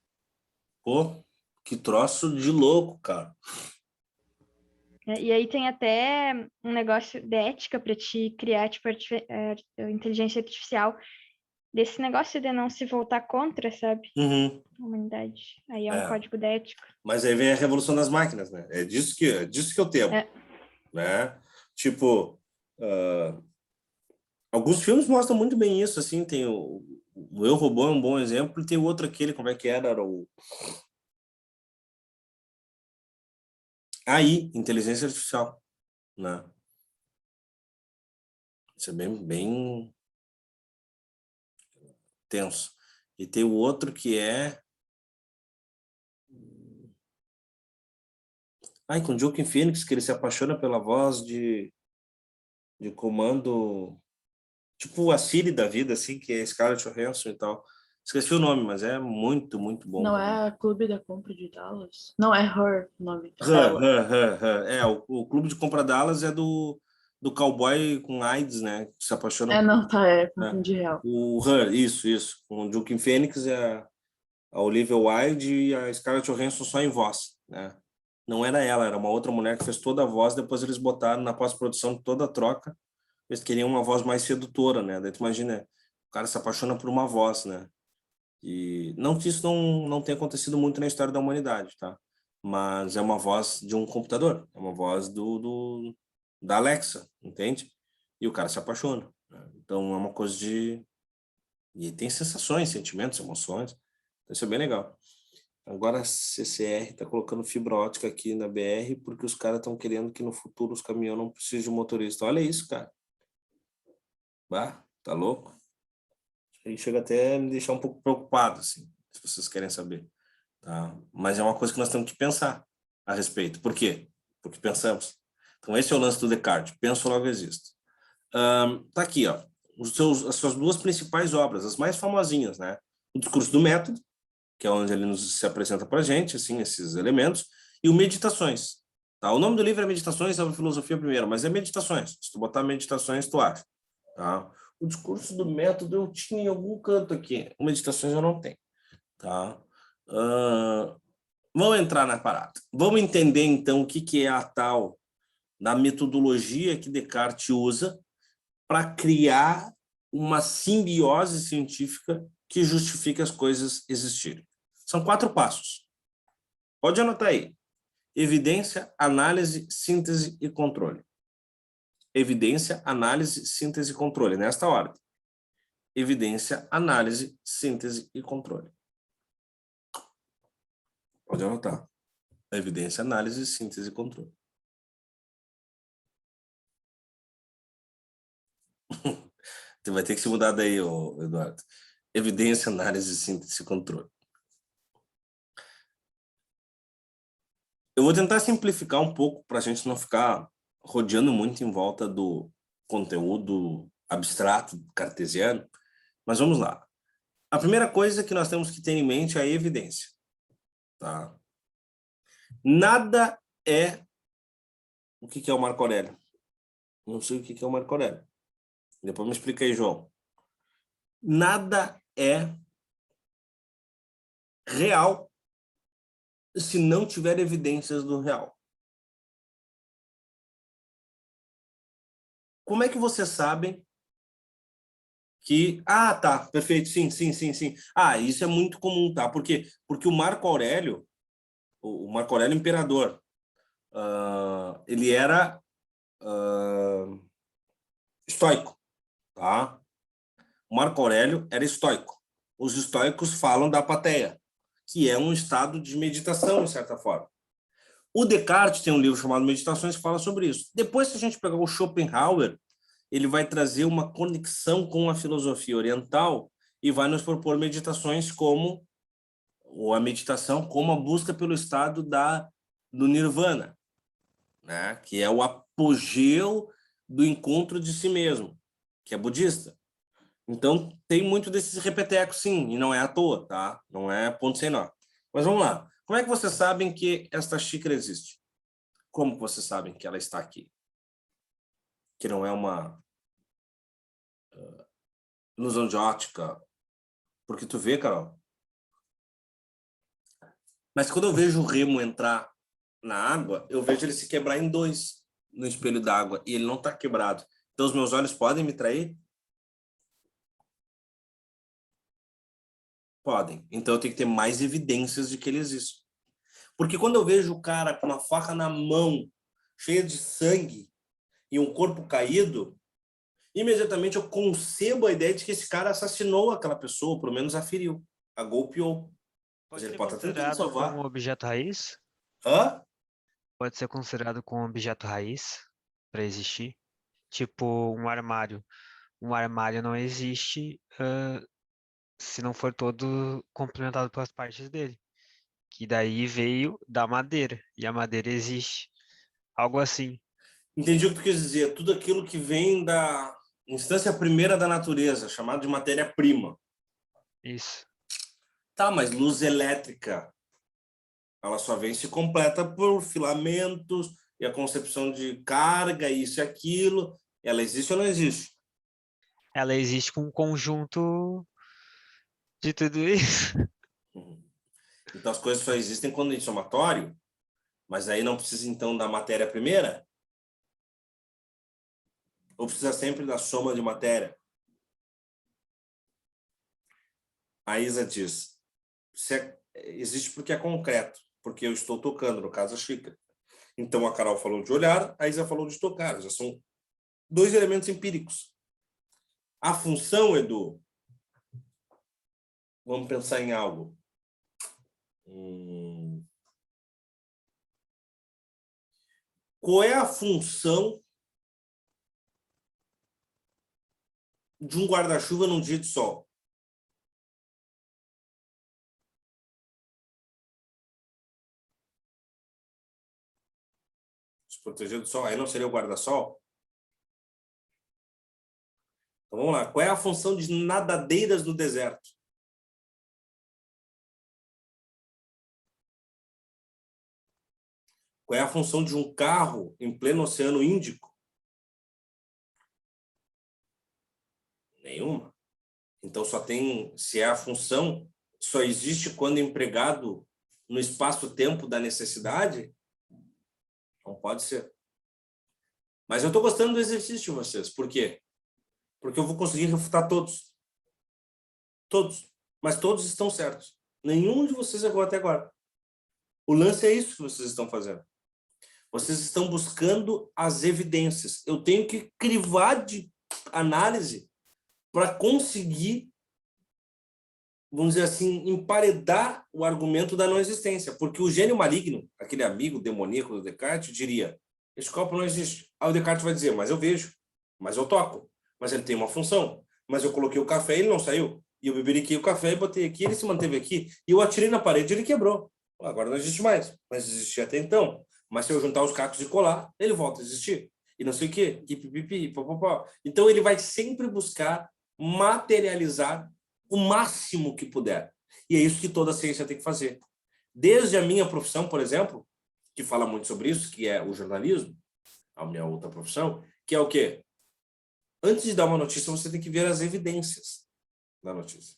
Pô, que troço de louco, cara. E aí tem até um negócio de ética para te criar, tipo, inteligência artificial, desse negócio de não se voltar contra, sabe? Uhum. A humanidade. Aí é um É. código de ética. Mas aí vem a revolução das máquinas, né? É disso que eu temo, É. né? Tipo, alguns filmes mostram muito bem isso, assim, tem o Eu, Robô é um bom exemplo, e tem o outro aquele, como é que era o AI, inteligência artificial, né? Isso é bem tenso. E tem o outro que é... com o Joaquin Phoenix, que ele se apaixona pela voz de comando, tipo a Siri da vida, assim, que é Scarlett Johansson e tal. Esqueci o nome, mas é muito, muito bom Não também. é Clube da Compra de Dallas? Não, é Her o nome Her, dela. Her, Her, Her. O Clube de Compra Dallas é do cowboy com AIDS, né? Que se apaixona É, por... não, tá, Né? confundi real. O Her, isso. Com o Joaquin Phoenix é a Olivia Wilde e a Scarlett Johansson só em voz, né? Não era ela, era uma outra mulher que fez toda a voz, depois eles botaram na pós-produção toda a troca, eles queriam uma voz mais sedutora, né? Daí tu imagina, o cara se apaixona por uma voz, né? E não que isso não tenha acontecido muito na história da humanidade, tá? mas é uma voz de um computador, é uma voz da Alexa, entende? E o cara se apaixona, né? Então é uma coisa de... E tem sensações, sentimentos, emoções. Então, isso é bem legal. Agora a CCR está colocando fibra ótica aqui na BR porque os caras estão querendo que no futuro os caminhões não precisem de motorista. Olha isso, cara. Bah, tá louco? Aí chega até a me deixar um pouco preocupado, assim, se vocês querem saber. Tá? Mas é uma coisa que nós temos que pensar a respeito. Por quê? Porque pensamos. Então esse é o lance do Descartes. Penso, logo existo. Tá aqui, ó. As suas duas principais obras, as mais famosinhas, né? O Discurso do Método, que é onde ele nos se apresenta para a gente, assim, esses elementos, e o Meditações. Tá? O nome do livro é Meditações sobre Filosofia primeiro, mas é Meditações. Se tu botar Meditações, tu acha. Tá? O Discurso do Método eu tinha em algum canto aqui. O Meditações eu não tenho. Tá? Vamos entrar na parada. Vamos entender, então, o que é a tal da metodologia que Descartes usa para criar uma simbiose científica que justifique as coisas existirem. São 4 passos. Pode anotar aí. Evidência, análise, síntese e controle. Evidência, análise, síntese e controle. Nesta ordem. Evidência, análise, síntese e controle. Pode anotar. Evidência, análise, síntese e controle. Você vai ter que se mudar daí, Eduardo. Evidência, análise, síntese e controle. Eu vou tentar simplificar um pouco para a gente não ficar rodeando muito em volta do conteúdo abstrato cartesiano, mas vamos lá. A primeira coisa que nós temos que ter em mente é a evidência. Tá? Nada é... O que é o Marco Aurélio? Não sei o que é o Marco Aurélio. Depois me explica aí, João. Nada é real se não tiver evidências do real. Como é que vocês sabem que... Ah, tá, perfeito, sim. Ah, isso é muito comum, tá? Por quê? Porque o Marco Aurélio imperador, ele era estoico, tá? O Marco Aurélio era estoico. Os estoicos falam da apatheia, que é um estado de meditação, de certa forma. O Descartes tem um livro chamado Meditações que fala sobre isso. Depois, se a gente pegar o Schopenhauer, ele vai trazer uma conexão com a filosofia oriental e vai nos propor meditações como, ou a meditação como a busca pelo estado do nirvana, né? Que é o apogeu do encontro de si mesmo, que é budista. Então, tem muito desses repetecos, sim, e não é à toa, tá? Não é ponto sem nó. Mas vamos lá. Como é que vocês sabem que esta xícara existe? Como vocês sabem que ela está aqui? Que não é uma ilusão de ótica? Porque tu vê, Carol. Mas quando eu vejo o remo entrar na água, eu vejo ele se quebrar em 2 no espelho d'água, e ele não está quebrado. Então, os meus olhos podem me trair? Podem. Então, eu tenho que ter mais evidências de que ele existe. Porque quando eu vejo o cara com uma faca na mão, cheia de sangue, e um corpo caído, imediatamente eu concebo a ideia de que esse cara assassinou aquela pessoa, pelo menos a feriu, a golpeou. Mas Pode ele ser pode estar tentando considerado como salvar. objeto raiz? Hã? Pode ser considerado como objeto raiz para existir? Tipo um armário. Um armário não existe se não for todo complementado pelas partes dele. Que daí veio da madeira. E a madeira existe. Algo assim. Entendi o que tu quis dizer. Tudo aquilo que vem da instância primeira da natureza, chamado de matéria-prima. Isso. Tá, mas luz elétrica, ela só vem se completa por filamentos e a concepção de carga, isso e aquilo. Ela existe ou não existe? Ela existe com um conjunto de tudo isso. Uhum. Então as coisas só existem quando é somatório, mas aí não precisa então da matéria primeira? Ou precisa sempre da soma de matéria? A Isa diz, existe porque é concreto. porque eu estou tocando, no caso a xícara. Então a Carol falou de olhar, a Isa falou de tocar. Já são 2 elementos empíricos. A função, Edu, vamos pensar em algo. Qual é a função de um guarda-chuva num dia de sol? Se proteger do sol, aí não seria o guarda-sol? Então vamos lá. Qual é a função de nadadeiras no deserto? Qual é a função de um carro em pleno Oceano Índico? Nenhuma. Então se é a função, só existe quando empregado no espaço-tempo da necessidade? Não pode ser. Mas eu estou gostando do exercício de vocês. Por quê? Porque eu vou conseguir refutar todos. Todos. Mas todos estão certos. Nenhum de vocês errou até agora. O lance é isso que vocês estão fazendo. Vocês estão buscando as evidências. Eu tenho que crivar de análise para conseguir, vamos dizer assim, emparedar o argumento da não existência. Porque o gênio maligno, aquele amigo demoníaco do Descartes, diria: esse copo não existe. Aí o Descartes vai dizer: mas eu vejo, mas eu toco, mas ele tem uma função, mas eu coloquei o café e ele não saiu. E eu beberiquei o café e botei aqui, ele se manteve aqui. E eu atirei na parede e ele quebrou. Agora não existe mais, mas existia até então. Mas se eu juntar os cacos e colar, ele volta a existir. E não sei o quê. Então ele vai sempre buscar materializar o máximo que puder. E é isso que toda ciência tem que fazer. Desde a minha profissão, por exemplo, que fala muito sobre isso, que é o jornalismo, a minha outra profissão, que é o quê? Antes de dar uma notícia, você tem que ver as evidências da notícia.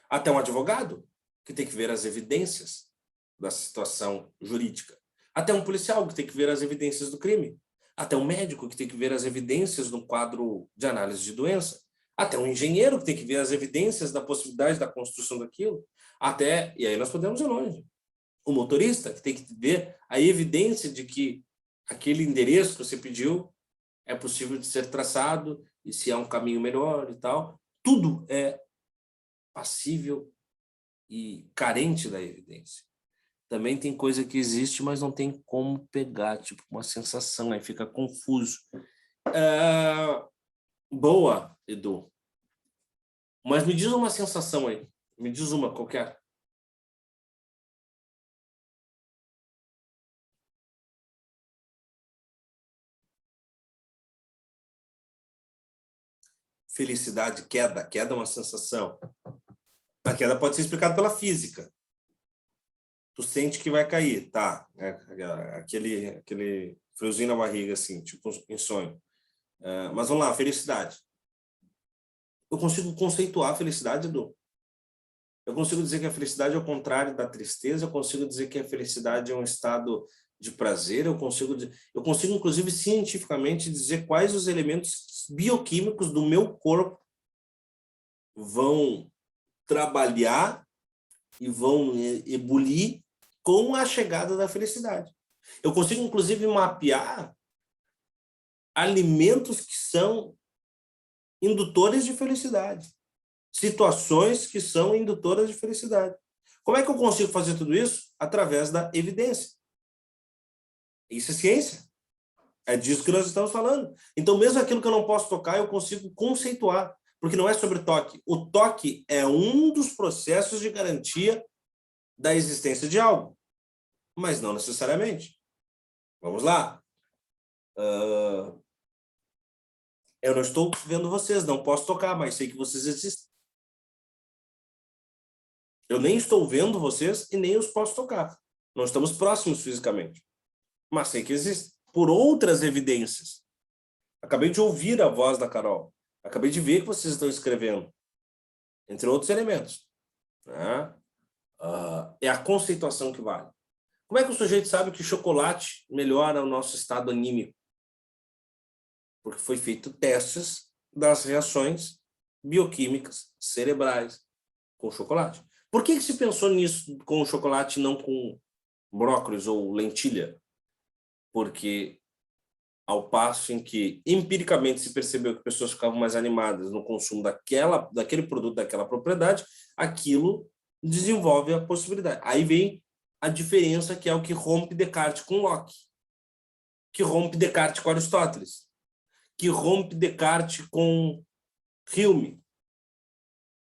Até um advogado, que tem que ver as evidências da situação jurídica. Até um policial, que tem que ver as evidências do crime. Até um médico, que tem que ver as evidências de um quadro de análise de doença. Até um engenheiro, que tem que ver as evidências da possibilidade da construção daquilo. Até, e aí nós podemos ir longe, o motorista, que tem que ver a evidência de que aquele endereço que você pediu é possível de ser traçado e se há um caminho melhor e tal. Tudo é passível e carente da evidência. Também tem coisa que existe, mas não tem como pegar, tipo uma sensação, aí fica confuso. Boa, Edu. Mas me diz uma sensação aí. Me diz uma qualquer. Felicidade, queda. Queda é uma sensação. A queda pode ser explicada pela física. Tu sente que vai cair, tá? Aquele friozinho na barriga, assim, tipo em sonho. Mas vamos lá, felicidade. Eu consigo conceituar a felicidade, Edu. Eu consigo dizer que a felicidade é o contrário da tristeza, eu consigo dizer que a felicidade é um estado de prazer, eu consigo inclusive, cientificamente, dizer quais os elementos bioquímicos do meu corpo vão trabalhar e vão ebulir com a chegada da felicidade. Eu consigo, inclusive, mapear alimentos que são indutores de felicidade. Situações que são indutoras de felicidade. Como é que eu consigo fazer tudo isso? Através da evidência. Isso é ciência. É disso que nós estamos falando. Então, mesmo aquilo que eu não posso tocar, eu consigo conceituar. Porque não é sobre toque. O toque é um dos processos de garantia da existência de algo. Mas não necessariamente. Vamos lá. Eu não estou vendo vocês, não posso tocar, mas sei que vocês existem. Eu nem estou vendo vocês e nem os posso tocar. Não estamos próximos fisicamente. Mas sei que existem. Por outras evidências. Acabei de ouvir a voz da Carol. Acabei de ver que vocês estão escrevendo. Entre outros elementos. Né? É a conceituação que vale. Como é que o sujeito sabe que chocolate melhora o nosso estado anímico? Porque foi feito testes das reações bioquímicas cerebrais com chocolate. Por que se pensou nisso com o chocolate e não com brócolis ou lentilha, porque ao passo em que empiricamente se percebeu que pessoas ficavam mais animadas no consumo daquele produto, daquela propriedade, aquilo desenvolve a possibilidade. Aí vem a diferença, que é o que rompe Descartes com Locke, que rompe Descartes com Aristóteles, que rompe Descartes com Hume.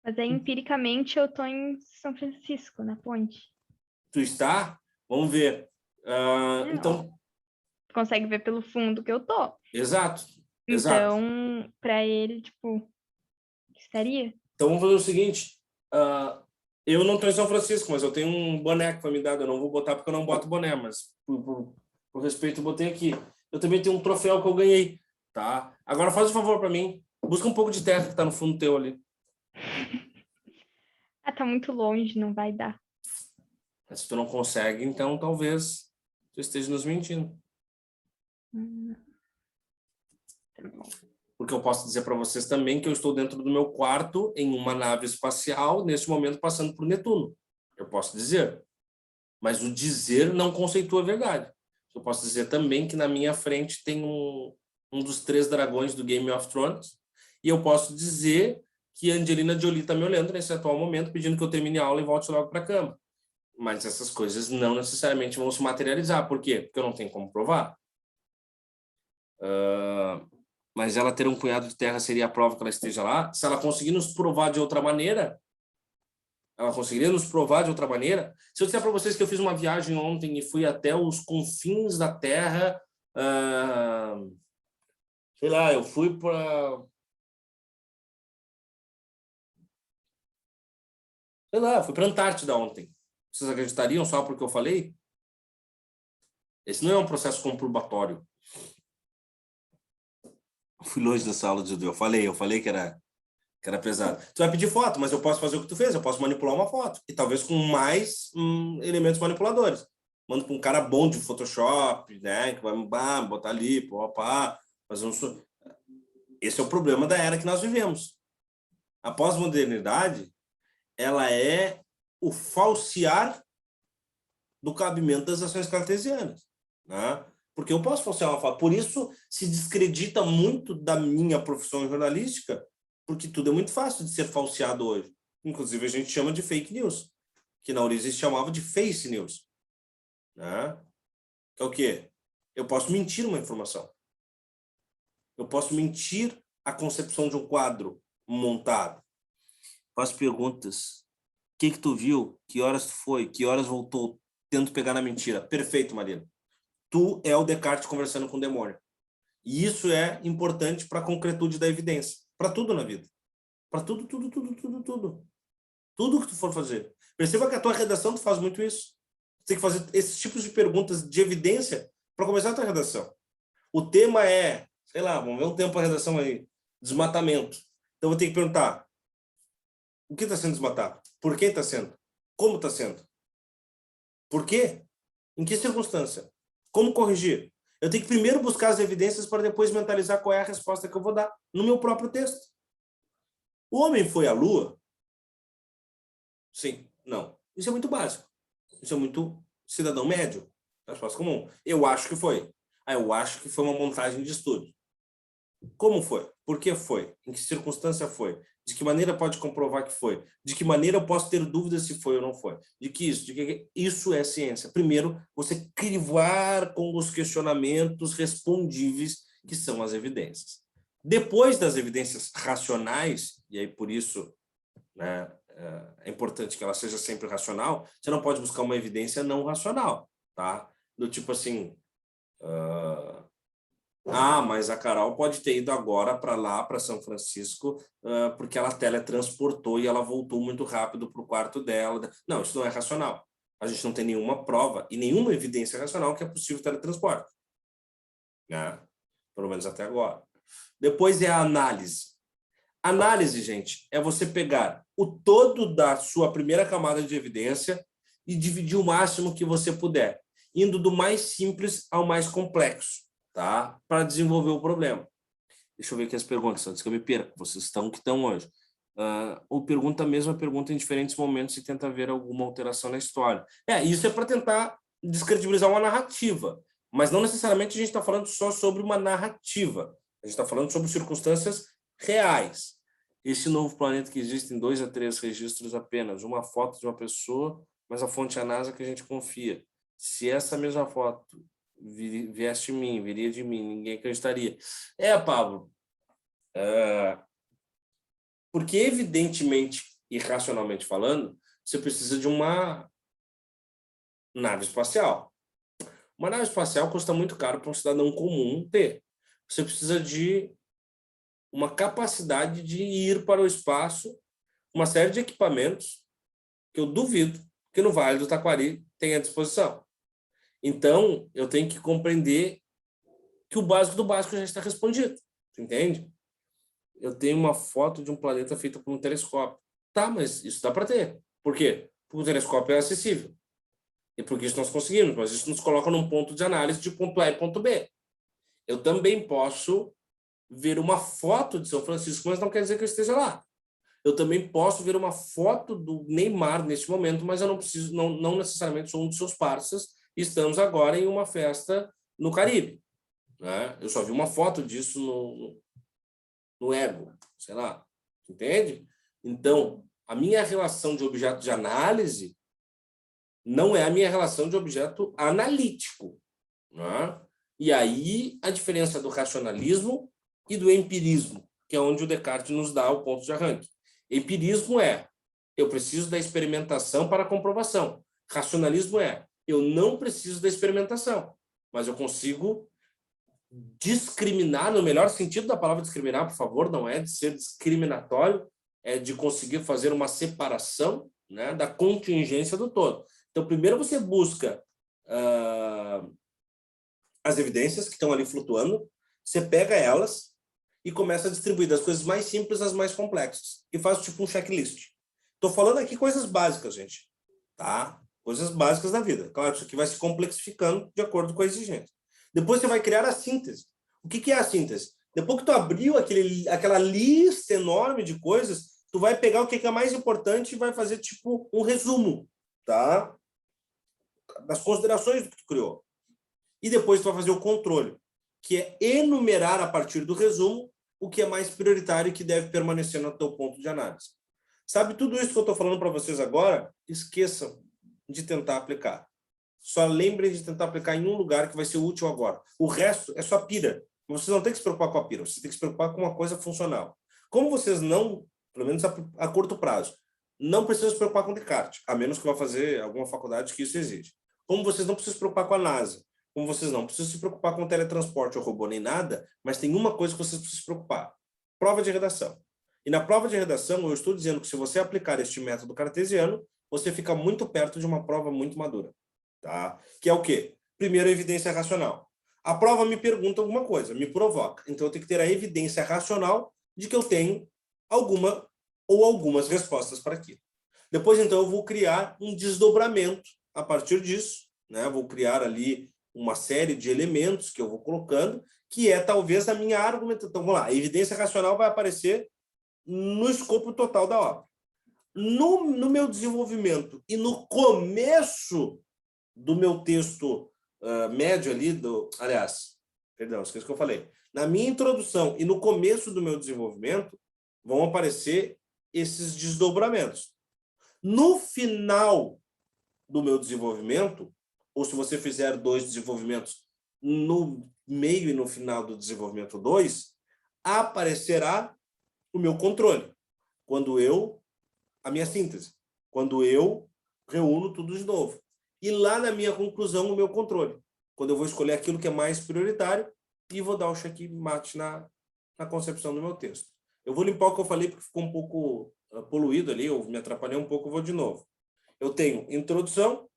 Mas aí, empiricamente, eu tô em São Francisco, na ponte. Tu está? Vamos ver. Então, Tu consegue ver pelo fundo que eu tô. exato. Então, para ele, tipo, estaria? Então, vamos fazer o seguinte. Eu não estou em São Francisco, mas eu tenho um boné que foi me dado. Eu não vou botar porque eu não boto boné, mas por respeito eu botei aqui. Eu também tenho um troféu que eu ganhei, tá? Agora faz um favor para mim. Busca um pouco de terra que está no fundo teu ali. Tá muito longe, não vai dar. Mas se tu não consegue, então talvez tu esteja nos mentindo. Tá bom. Porque eu posso dizer para vocês também que eu estou dentro do meu quarto em uma nave espacial, neste momento passando por Netuno. Eu posso dizer. Mas o dizer não conceitua a verdade. Eu posso dizer também que na minha frente tem um dos 3 dragões do Game of Thrones, e eu posso dizer que a Angelina Jolie está me olhando nesse atual momento, pedindo que eu termine a aula e volte logo para a cama. Mas essas coisas não necessariamente vão se materializar. Por quê? Porque eu não tenho como provar. Mas ela ter um punhado de terra seria a prova que ela esteja lá. Se ela conseguir nos provar de outra maneira, ela conseguiria nos provar de outra maneira. Se eu disser para vocês que eu fiz uma viagem ontem e fui até os confins da Terra, sei lá, eu fui para... Sei lá, fui para a Antártida ontem. Vocês acreditariam só porque eu falei? Esse não é um processo comprobatório. Eu fui longe dessa aula de judeu. Eu falei que era pesado. Tu vai pedir foto, mas eu posso fazer o que tu fez. Eu posso manipular uma foto. E talvez com mais elementos manipuladores. Mando para um cara bom de Photoshop, né? Que vai botar ali, fazer um... Esse é o problema da era que nós vivemos. A pós-modernidade, ela é o falsear do cabimento das ações cartesianas, né? Porque eu posso falsear uma foto. Por isso se descredita muito da minha profissão jornalística, porque tudo é muito fácil de ser falseado hoje. Inclusive, a gente chama de fake news, que na origem se chamava de face news, né? Que é o quê? Eu posso mentir uma informação. Eu posso mentir a concepção de um quadro montado. Faço perguntas. O que tu viu? Que horas tu foi? Que horas voltou? Tento pegar na mentira. Perfeito, Marina. Tu é o Descartes conversando com o demônio. E isso é importante para a concretude da evidência. Para tudo na vida. Para tudo. Tudo que tu for fazer. Perceba que a tua redação tu faz muito isso. Você tem que fazer esses tipos de perguntas de evidência para começar a tua redação. O tema é, sei lá, vamos ver um tempo para redação aí. Desmatamento. Então eu vou ter que perguntar: o que está sendo desmatado? Por que está sendo? Como está sendo? Por quê? Em que circunstância? Como corrigir? Eu tenho que primeiro buscar as evidências para depois mentalizar qual é a resposta que eu vou dar no meu próprio texto. O homem foi à Lua? Sim. Não. Isso é muito básico. Isso é muito cidadão médio. Resposta comum. Eu acho que foi. Eu acho que foi uma montagem de estudo. Como foi? Por que foi? Em que circunstância foi? De que maneira pode comprovar que foi? De que maneira eu posso ter dúvidas se foi ou não foi? Isso é ciência. Primeiro, você crivar com os questionamentos respondíveis, que são as evidências. Depois das evidências racionais, e aí por isso, né, é importante que ela seja sempre racional, você não pode buscar uma evidência não racional, tá? Do tipo assim... mas a Carol pode ter ido agora para lá, para São Francisco, porque ela teletransportou e ela voltou muito rápido para o quarto dela. Não, isso não é racional. A gente não tem nenhuma prova e nenhuma evidência racional que é possível teletransporte, né? Pelo menos até agora. Depois é a análise. Análise, gente, é você pegar o todo da sua primeira camada de evidência e dividir o máximo que você puder, indo do mais simples ao mais complexo. Tá? Para desenvolver o problema. Deixa eu ver aqui as perguntas, antes que eu me perca. Vocês estão que estão hoje. Ou pergunta a mesma pergunta em diferentes momentos e tenta ver alguma alteração na história. Isso é para tentar descredibilizar uma narrativa. Mas não necessariamente a gente está falando só sobre uma narrativa. A gente está falando sobre circunstâncias reais. Esse novo planeta que existe em 2 a 3 registros apenas, uma foto de uma pessoa, mas a fonte é a NASA que a gente confia. Se essa mesma foto viesse de mim, viria de mim, ninguém acreditaria. Pablo, porque evidentemente e racionalmente falando, você precisa de uma nave espacial. Uma nave espacial custa muito caro para um cidadão comum ter. Você precisa de uma capacidade de ir para o espaço, uma série de equipamentos que eu duvido que no Vale do Taquari tenha à disposição. Então, eu tenho que compreender que o básico do básico já está respondido. Entende? Eu tenho uma foto de um planeta feita por um telescópio. Tá, mas isso dá para ter. Por quê? Porque o telescópio é acessível. E porque isso nós conseguimos, mas isso nos coloca num ponto de análise de ponto A e ponto B. Eu também posso ver uma foto de São Francisco, mas não quer dizer que eu esteja lá. Eu também posso ver uma foto do Neymar neste momento, mas eu não preciso, não necessariamente sou um dos seus parceiros, e estamos agora em uma festa no Caribe. Né? Eu só vi uma foto disso no Ego, sei lá. Entende? Então, a minha relação de objeto de análise não é a minha relação de objeto analítico. Né? E aí a diferença do racionalismo e do empirismo, que é onde o Descartes nos dá o ponto de arranque. Empirismo é, eu preciso da experimentação para a comprovação. Racionalismo é, eu não preciso da experimentação, mas eu consigo discriminar, no melhor sentido da palavra discriminar, por favor, não é de ser discriminatório, é de conseguir fazer uma separação, né, da contingência do todo. Então, primeiro você busca as evidências que estão ali flutuando, você pega elas e começa a distribuir das coisas mais simples às mais complexas. E faz tipo um checklist. Estou falando aqui coisas básicas, gente. Tá? Coisas básicas da vida. Claro, isso aqui vai se complexificando de acordo com a exigência. Depois você vai criar a síntese. O que é a síntese? Depois que tu abriu aquela lista enorme de coisas, tu vai pegar o que é mais importante e vai fazer tipo um resumo, tá? Das considerações do que tu criou. E depois tu vai fazer o controle, que é enumerar a partir do resumo o que é mais prioritário e que deve permanecer no teu ponto de análise. Sabe, tudo isso que eu estou falando para vocês agora, esqueçam de tentar aplicar. Só lembrem de tentar aplicar em um lugar que vai ser útil agora. O resto é só pira. Vocês não têm que se preocupar com a pira, vocês têm que se preocupar com uma coisa funcional. Como vocês não, pelo menos a curto prazo, não precisam se preocupar com Descartes, a menos que vá fazer alguma faculdade que isso exige. Como vocês não precisam se preocupar com a NASA, como vocês não precisam se preocupar com o teletransporte ou robô nem nada, mas tem uma coisa que vocês precisam se preocupar. Prova de redação. E na prova de redação, eu estou dizendo que se você aplicar este método cartesiano, você fica muito perto de uma prova muito madura. Tá? Que é o quê? Primeiro, a evidência racional. A prova me pergunta alguma coisa, me provoca. Então, eu tenho que ter a evidência racional de que eu tenho alguma ou algumas respostas para aquilo. Depois, então, eu vou criar um desdobramento a partir disso. Né? Vou criar ali uma série de elementos que eu vou colocando, que é talvez a minha argumentação. Então, vamos lá, a evidência racional vai aparecer no escopo total da obra. No meu desenvolvimento e no começo do meu texto médio ali, perdão, esqueci o que eu falei. Na minha introdução e no começo do meu desenvolvimento, vão aparecer esses desdobramentos. No final do meu desenvolvimento, ou se você fizer 2 desenvolvimentos no meio e no final do desenvolvimento 2, aparecerá o meu controle. A minha síntese. Quando eu reúno tudo de novo. E lá na minha conclusão, o meu controle. Quando eu vou escolher aquilo que é mais prioritário e vou dar o checkmate na concepção do meu texto. Eu vou limpar o que eu falei porque ficou um pouco poluído ali, eu me atrapalhei um pouco, eu vou de novo. Eu tenho introdução,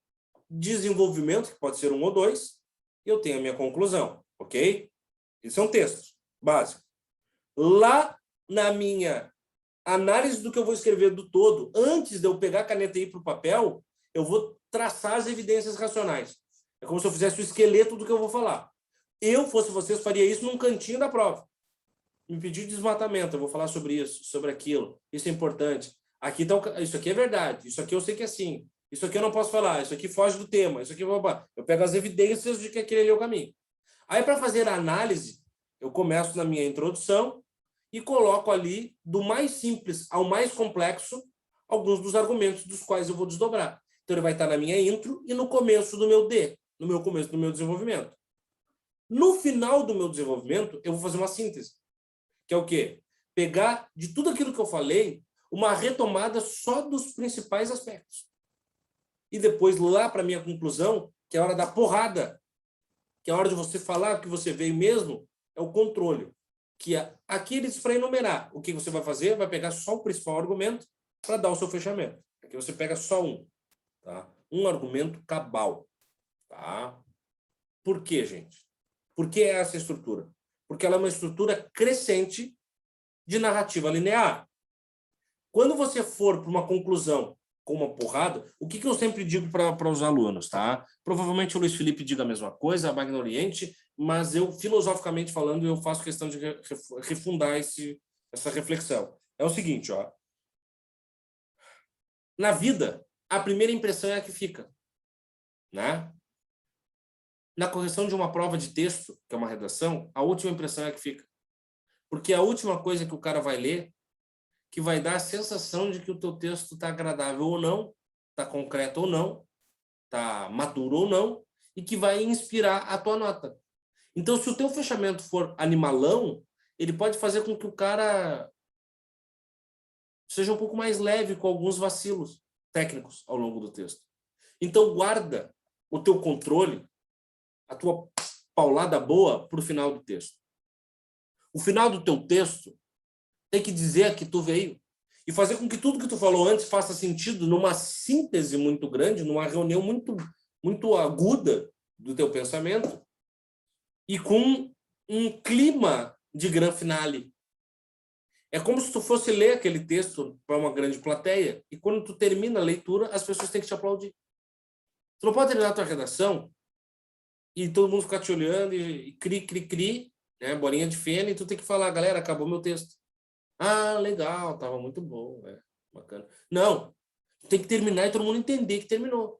desenvolvimento, que pode ser 1 ou 2, e eu tenho a minha conclusão, ok? Esses são textos básicos. Lá na minha análise do que eu vou escrever do todo, antes de eu pegar a caneta e ir para o papel, eu vou traçar as evidências racionais. É como se eu fizesse o esqueleto do que eu vou falar. Eu, fosse vocês, faria isso num cantinho da prova. Me pedir desmatamento, eu vou falar sobre isso, sobre aquilo. Isso é importante. Aqui tá isso aqui é verdade, isso aqui eu sei que é assim. Isso aqui eu não posso falar, isso aqui foge do tema, isso aqui... Eu pego as evidências de que aquele ali é o caminho. Aí, para fazer a análise, eu começo na minha introdução e coloco ali, do mais simples ao mais complexo, alguns dos argumentos dos quais eu vou desdobrar. Então, ele vai estar na minha intro e no começo do meu D, no começo do meu desenvolvimento. No final do meu desenvolvimento, eu vou fazer uma síntese, que é o quê? Pegar de tudo aquilo que eu falei, uma retomada só dos principais aspectos. E depois, lá para a minha conclusão, que é a hora da porrada, que é a hora de você falar o que você veio mesmo, é o controle. Que é aqueles para enumerar. O que você vai fazer? Vai pegar só o principal argumento para dar o seu fechamento. Aqui você pega só um. Tá? Um argumento cabal. Tá? Por quê, gente? Por que essa estrutura? Porque ela é uma estrutura crescente de narrativa linear. Quando você for para uma conclusão com uma porrada, o que eu sempre digo para os alunos, tá? Provavelmente o Luiz Felipe diga a mesma coisa, a Magna Oriente, mas eu, filosoficamente falando, eu faço questão de refundar essa reflexão. É o seguinte, ó. Na vida, a primeira impressão é a que fica, né? Na correção de uma prova de texto, que é uma redação, a última impressão é a que fica. Porque a última coisa que o cara vai ler que vai dar a sensação de que o teu texto está agradável ou não, está concreto ou não, está maduro ou não, e que vai inspirar a tua nota. Então, se o teu fechamento for animalão, ele pode fazer com que o cara seja um pouco mais leve com alguns vacilos técnicos ao longo do texto. Então, guarda o teu controle, a tua paulada boa para o final do texto. O final do teu texto tem que dizer a que tu veio e fazer com que tudo que tu falou antes faça sentido numa síntese muito grande, numa reunião muito aguda do teu pensamento e com um clima de grande finale. É como se tu fosse ler aquele texto para uma grande plateia e quando tu termina a leitura, as pessoas têm que te aplaudir. Tu não pode terminar a tua redação e todo mundo ficar te olhando e cri, né, bolinha de feno, e tu tem que falar, galera, acabou meu texto. Ah, legal, tava muito bom, bacana. Não, tem que terminar e todo mundo entender que terminou.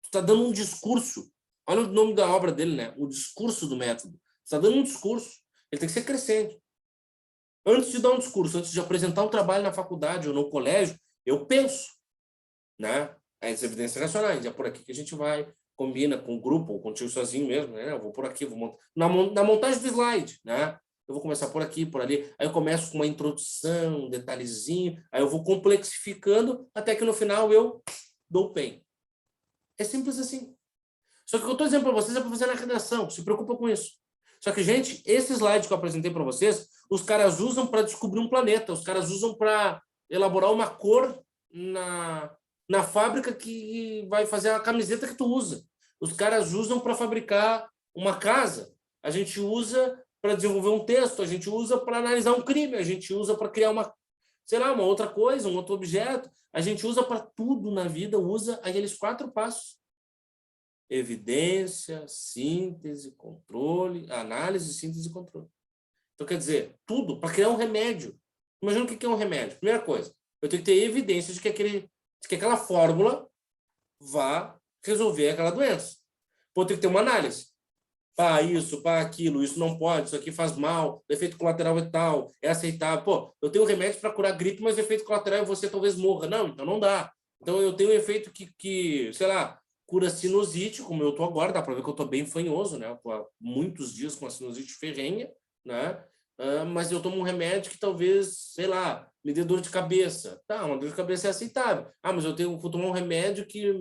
Tu tá dando um discurso. Olha o nome da obra dele, né? O discurso do método. Tu tá dando um discurso. Ele tem que ser crescente. Antes de dar um discurso, antes de apresentar um trabalho na faculdade ou no colégio, eu penso, né? As evidências racionais. É por aqui que a gente vai, combina com o grupo ou contigo sozinho mesmo, né? Eu vou por aqui, vou montar. Na montagem do slide, né? Eu vou começar por aqui, por ali. Aí eu começo com uma introdução, um detalhezinho. Aí eu vou complexificando até que no final eu dou o pen. É simples assim. Só que o que eu estou dizendo para vocês é para fazer na redação. Se preocupa com isso. Só que, gente, esse slide que eu apresentei para vocês, os caras usam para descobrir um planeta. Os caras usam para elaborar uma cor na fábrica que vai fazer a camiseta que tu usa. Os caras usam para fabricar uma casa. A gente usa para desenvolver um texto, a gente usa para analisar um crime, a gente usa para criar uma outra coisa, um outro objeto. A gente usa para tudo na vida, usa aqueles 4 passos. Evidência, síntese, controle, análise, síntese e controle. Então, quer dizer, tudo para criar um remédio. Imagina o que é um remédio. Primeira coisa, eu tenho que ter evidência de que aquela fórmula vá resolver aquela doença. Pô, eu tenho que ter uma análise. Pá, isso, pá, aquilo, isso não pode, isso aqui faz mal, o efeito colateral é tal, é aceitável. Pô, eu tenho um remédio para curar gripe, mas o efeito colateral é você talvez morra. Não, então não dá. Então eu tenho um efeito que sei lá, cura sinusite, como eu tô agora, dá para ver que eu tô bem fanhoso, né? Eu tô há muitos dias com a sinusite ferrenha, né? Mas eu tomo um remédio que talvez, sei lá, me dê dor de cabeça. Tá, uma dor de cabeça é aceitável. Ah, mas vou tomar um remédio que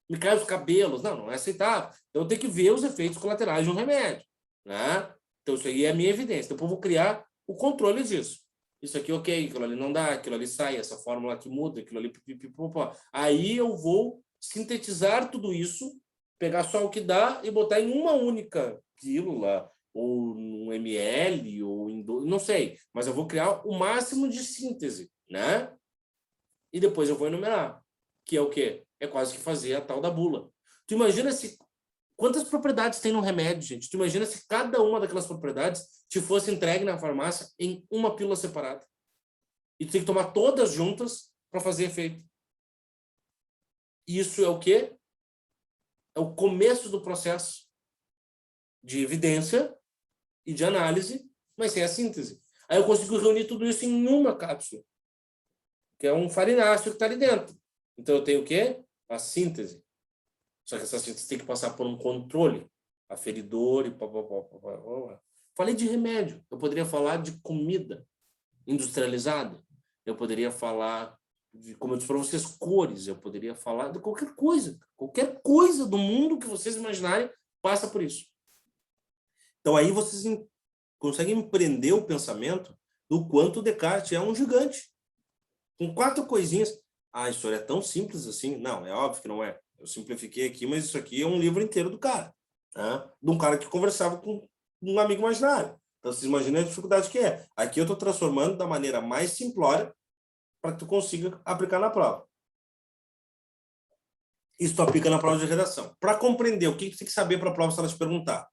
me cai os cabelos. Não é aceitável. Então, eu tenho que ver os efeitos colaterais de um remédio, né? Então, isso aí é a minha evidência. Depois, eu vou criar o controle disso. Isso aqui, ok, aquilo ali não dá, aquilo ali sai, essa fórmula aqui muda, aquilo ali... Pipipipopó. Aí, eu vou sintetizar tudo isso, pegar só o que dá e botar em uma única pílula, ou um ml, ou em... não sei. Mas eu vou criar o máximo de síntese, né? E depois eu vou enumerar. Que é o quê? É quase que fazer a tal da bula. Tu imagina quantas propriedades tem no remédio, gente? Tu imagina se cada uma daquelas propriedades te fosse entregue na farmácia em uma pílula separada. E tu tem que tomar todas juntas para fazer efeito. Isso é o quê? É o começo do processo de evidência e de análise, mas sem a síntese. Aí eu consigo reunir tudo isso em uma cápsula, que é um farináceo que está ali dentro. Então eu tenho o quê? A síntese. Só que essa síntese tem que passar por um controle, aferidor e pá. Falei de remédio. Eu poderia falar de comida industrializada. Eu poderia falar de, como eu disse para vocês, cores. Eu poderia falar de qualquer coisa. Qualquer coisa do mundo que vocês imaginarem passa por isso. Então aí vocês conseguem empreender o pensamento do quanto Descartes é um gigante. Com 4 coisinhas. Ah, a história é tão simples assim? Não, é óbvio que não é. Eu simplifiquei aqui, mas isso aqui é um livro inteiro do cara. Né? De um cara que conversava com um amigo imaginário. Então, vocês imaginam a dificuldade que é. Aqui eu estou transformando da maneira mais simplória para que tu consiga aplicar na prova. Isso tu aplica na prova de redação. Para compreender o que tu tem que saber para a prova se ela te perguntar.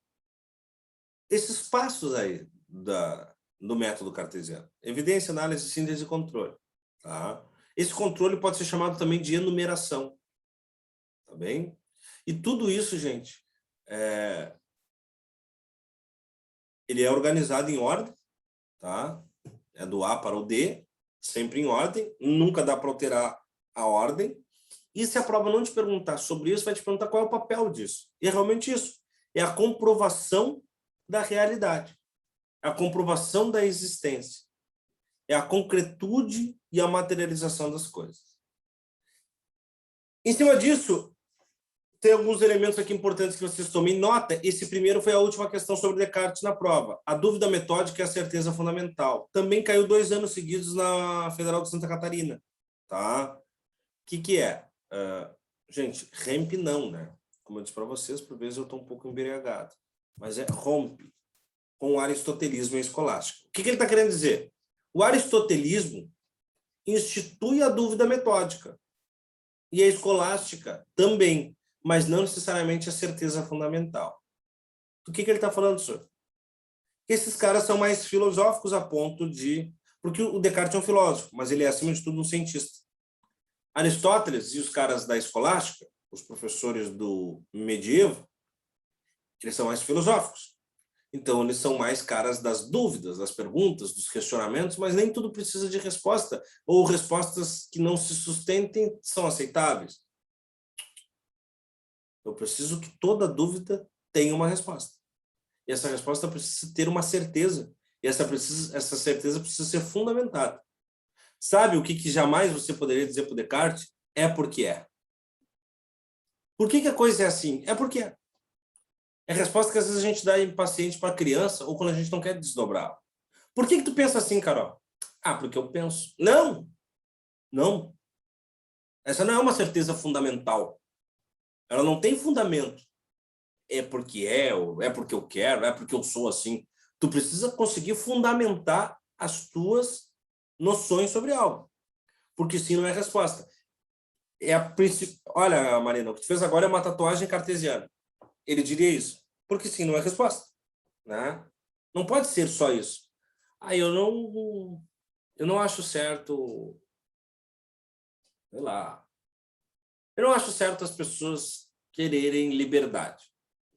Esses passos aí do método cartesiano. Evidência, análise, síntese e controle. Tá? Esse controle pode ser chamado também de enumeração. Tá bem? E tudo isso, gente, ele é organizado em ordem, tá? É do A para o D, sempre em ordem, nunca dá para alterar a ordem. E se a prova não te perguntar sobre isso, vai te perguntar qual é o papel disso. E é realmente isso. É a comprovação da realidade. É a comprovação da existência. É a concretude e a materialização das coisas. Em cima disso, tem alguns elementos aqui importantes que vocês tomem nota. Esse primeiro foi a última questão sobre Descartes na prova. A dúvida metódica é a certeza fundamental. Também caiu 2 anos seguidos na Federal de Santa Catarina. Tá? O que é? Gente, REMP não, né? Como eu disse para vocês, por vezes eu estou um pouco embriagado. Mas é rompe com o aristotelismo e a escolástica. O que ele está querendo dizer? O aristotelismo institui a dúvida metódica. E a escolástica também, mas não necessariamente a certeza fundamental. Do que ele está falando, senhor? Esses caras são mais filosóficos a ponto de... Porque o Descartes é um filósofo, mas ele é, acima de tudo, um cientista. Aristóteles e os caras da escolástica, os professores do medievo, eles são mais filosóficos. Então, eles são mais caras das dúvidas, das perguntas, dos questionamentos, mas nem tudo precisa de resposta, ou respostas que não se sustentem são aceitáveis. Eu preciso que toda dúvida tenha uma resposta. E essa resposta precisa ter uma certeza. E essa certeza precisa ser fundamentada. Sabe o que jamais você poderia dizer para o Descartes? É porque é. Por que a coisa é assim? É porque é. É a resposta que às vezes a gente dá impaciente para a criança ou quando a gente não quer desdobrar. Por que tu pensa assim, Carol? Ah, porque eu penso. Não. Não. Essa não é uma certeza fundamental. Ela não tem fundamento. É porque é porque eu quero, é porque eu sou assim. Tu precisa conseguir fundamentar as tuas noções sobre algo. Porque sim não é resposta. É a Olha, Marina, o que tu fez agora é uma tatuagem cartesiana. Ele diria isso. Porque sim não é resposta. Né? Não pode ser só isso. Aí eu não acho certo... Sei lá. Eu não acho certo as pessoas quererem liberdade.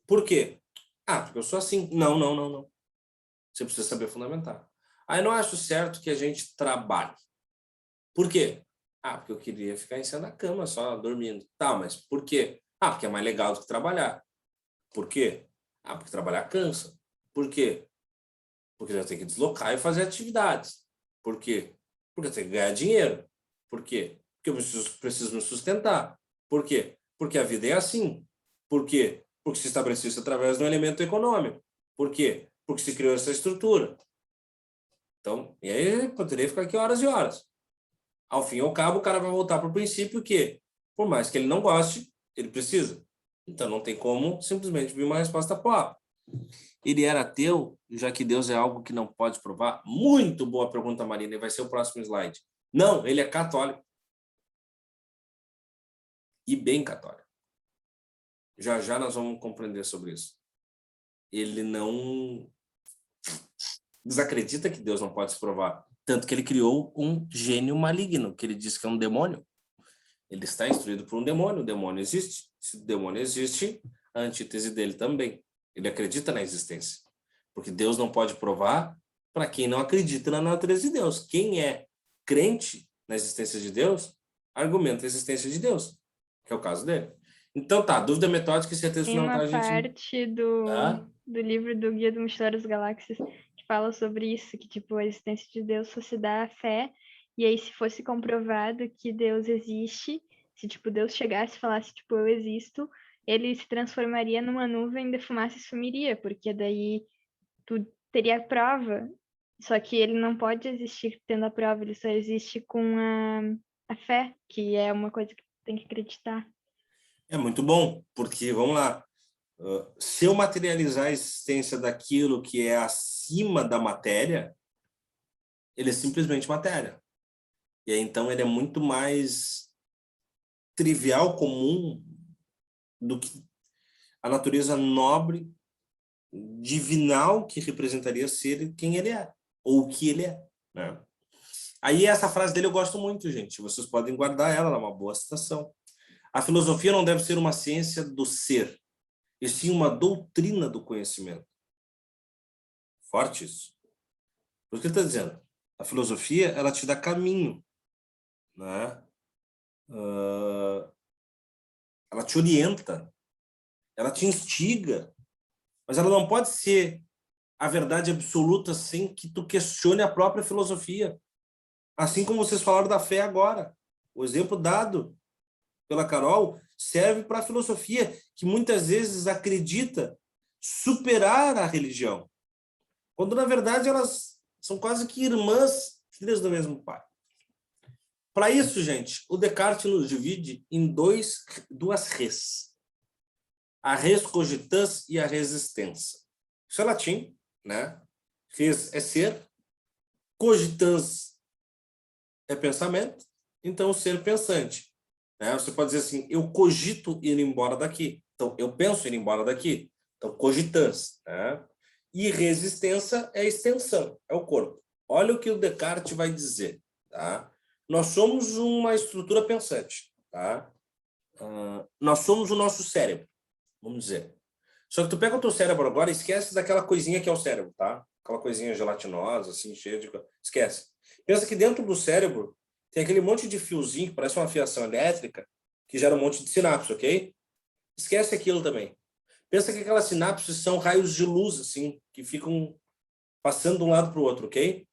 Por quê? Ah, porque eu sou assim. Não. Você precisa saber fundamentar. Aí eu não acho certo que a gente trabalhe. Por quê? Ah, porque eu queria ficar em cima da cama só dormindo. Tá, mas por quê? Ah, porque é mais legal do que trabalhar. Por quê? Ah, porque trabalhar cansa. Por quê? Porque eu tenho que deslocar e fazer atividades. Por quê? Porque eu tenho que ganhar dinheiro. Por quê? Porque eu preciso me sustentar. Por quê? Porque a vida é assim. Por quê? Porque se estabeleceu isso através de um elemento econômico. Por quê? Porque se criou essa estrutura. Então, e aí eu poderia ficar aqui horas e horas. Ao fim e ao cabo, o cara vai voltar para o princípio que, por mais que ele não goste, ele precisa. Então, não tem como simplesmente vir uma resposta pop. Ele era ateu, já que Deus é algo que não pode provar? Muito boa pergunta, Marina, e vai ser o próximo slide. Não, ele é católico. E bem católico. Já nós vamos compreender sobre isso. Ele não desacredita que Deus não pode se provar. Tanto que ele criou um gênio maligno, que ele diz que é um demônio. Ele está instruído por um demônio. O demônio existe. Se o demônio existe, a antítese dele também. Ele acredita na existência. Porque Deus não pode provar para quem não acredita na natureza de Deus. Quem é crente na existência de Deus, argumenta a existência de Deus, que é o caso dele. Então tá, dúvida metódica e certeza Tem uma fundamental, a gente... parte Tá? do livro do Guia do Mochileiro das Galáxias que fala sobre isso, que tipo, a existência de Deus só se dá à fé, e aí se fosse comprovado que Deus existe, se tipo, Deus chegasse e falasse, tipo, eu existo, ele se transformaria numa nuvem de fumaça e sumiria, porque daí tu teria prova, só que ele não pode existir tendo a prova, ele só existe com a fé, que é uma coisa que tem que acreditar. É muito bom, porque, vamos lá, se eu materializar a existência daquilo que é acima da matéria, ele é simplesmente matéria. E aí, então, ele é muito mais trivial, comum, do que a natureza nobre, divinal, que representaria ser quem ele é, ou o que ele é, né? Aí, essa frase dele eu gosto muito, gente. Vocês podem guardar ela, ela é uma boa citação. A filosofia não deve ser uma ciência do ser, e sim uma doutrina do conhecimento. Forte isso. Por que ele está dizendo? A filosofia, ela te dá caminho, né? Ela te orienta, ela te instiga, mas ela não pode ser a verdade absoluta sem que tu questione a própria filosofia. Assim como vocês falaram da fé agora. O exemplo dado pela Carol serve para a filosofia, que muitas vezes acredita superar a religião, quando na verdade elas são quase que irmãs, filhas do mesmo pai. Para isso, gente, o Descartes nos divide em duas res. A res cogitans e a res extensa. Isso é latim, né? Res é ser, cogitans é pensamento, então o ser pensante. Né? Você pode dizer assim, eu cogito ir embora daqui. Então, eu penso ir embora daqui. Então, cogitans. Né? E resistência é extensão, é o corpo. Olha o que o Descartes vai dizer. Tá? Nós somos uma estrutura pensante. Tá? Nós somos o nosso cérebro, vamos dizer. Só que tu pega o teu cérebro agora e esquece daquela coisinha que é o cérebro, tá? Aquela coisinha gelatinosa, assim, cheia de... Esquece. Pensa que dentro do cérebro tem aquele monte de fiozinho que parece uma fiação elétrica que gera um monte de sinapses, ok? Esquece aquilo também. Pensa que aquelas sinapses são raios de luz, assim, que ficam passando de um lado para o outro, ok?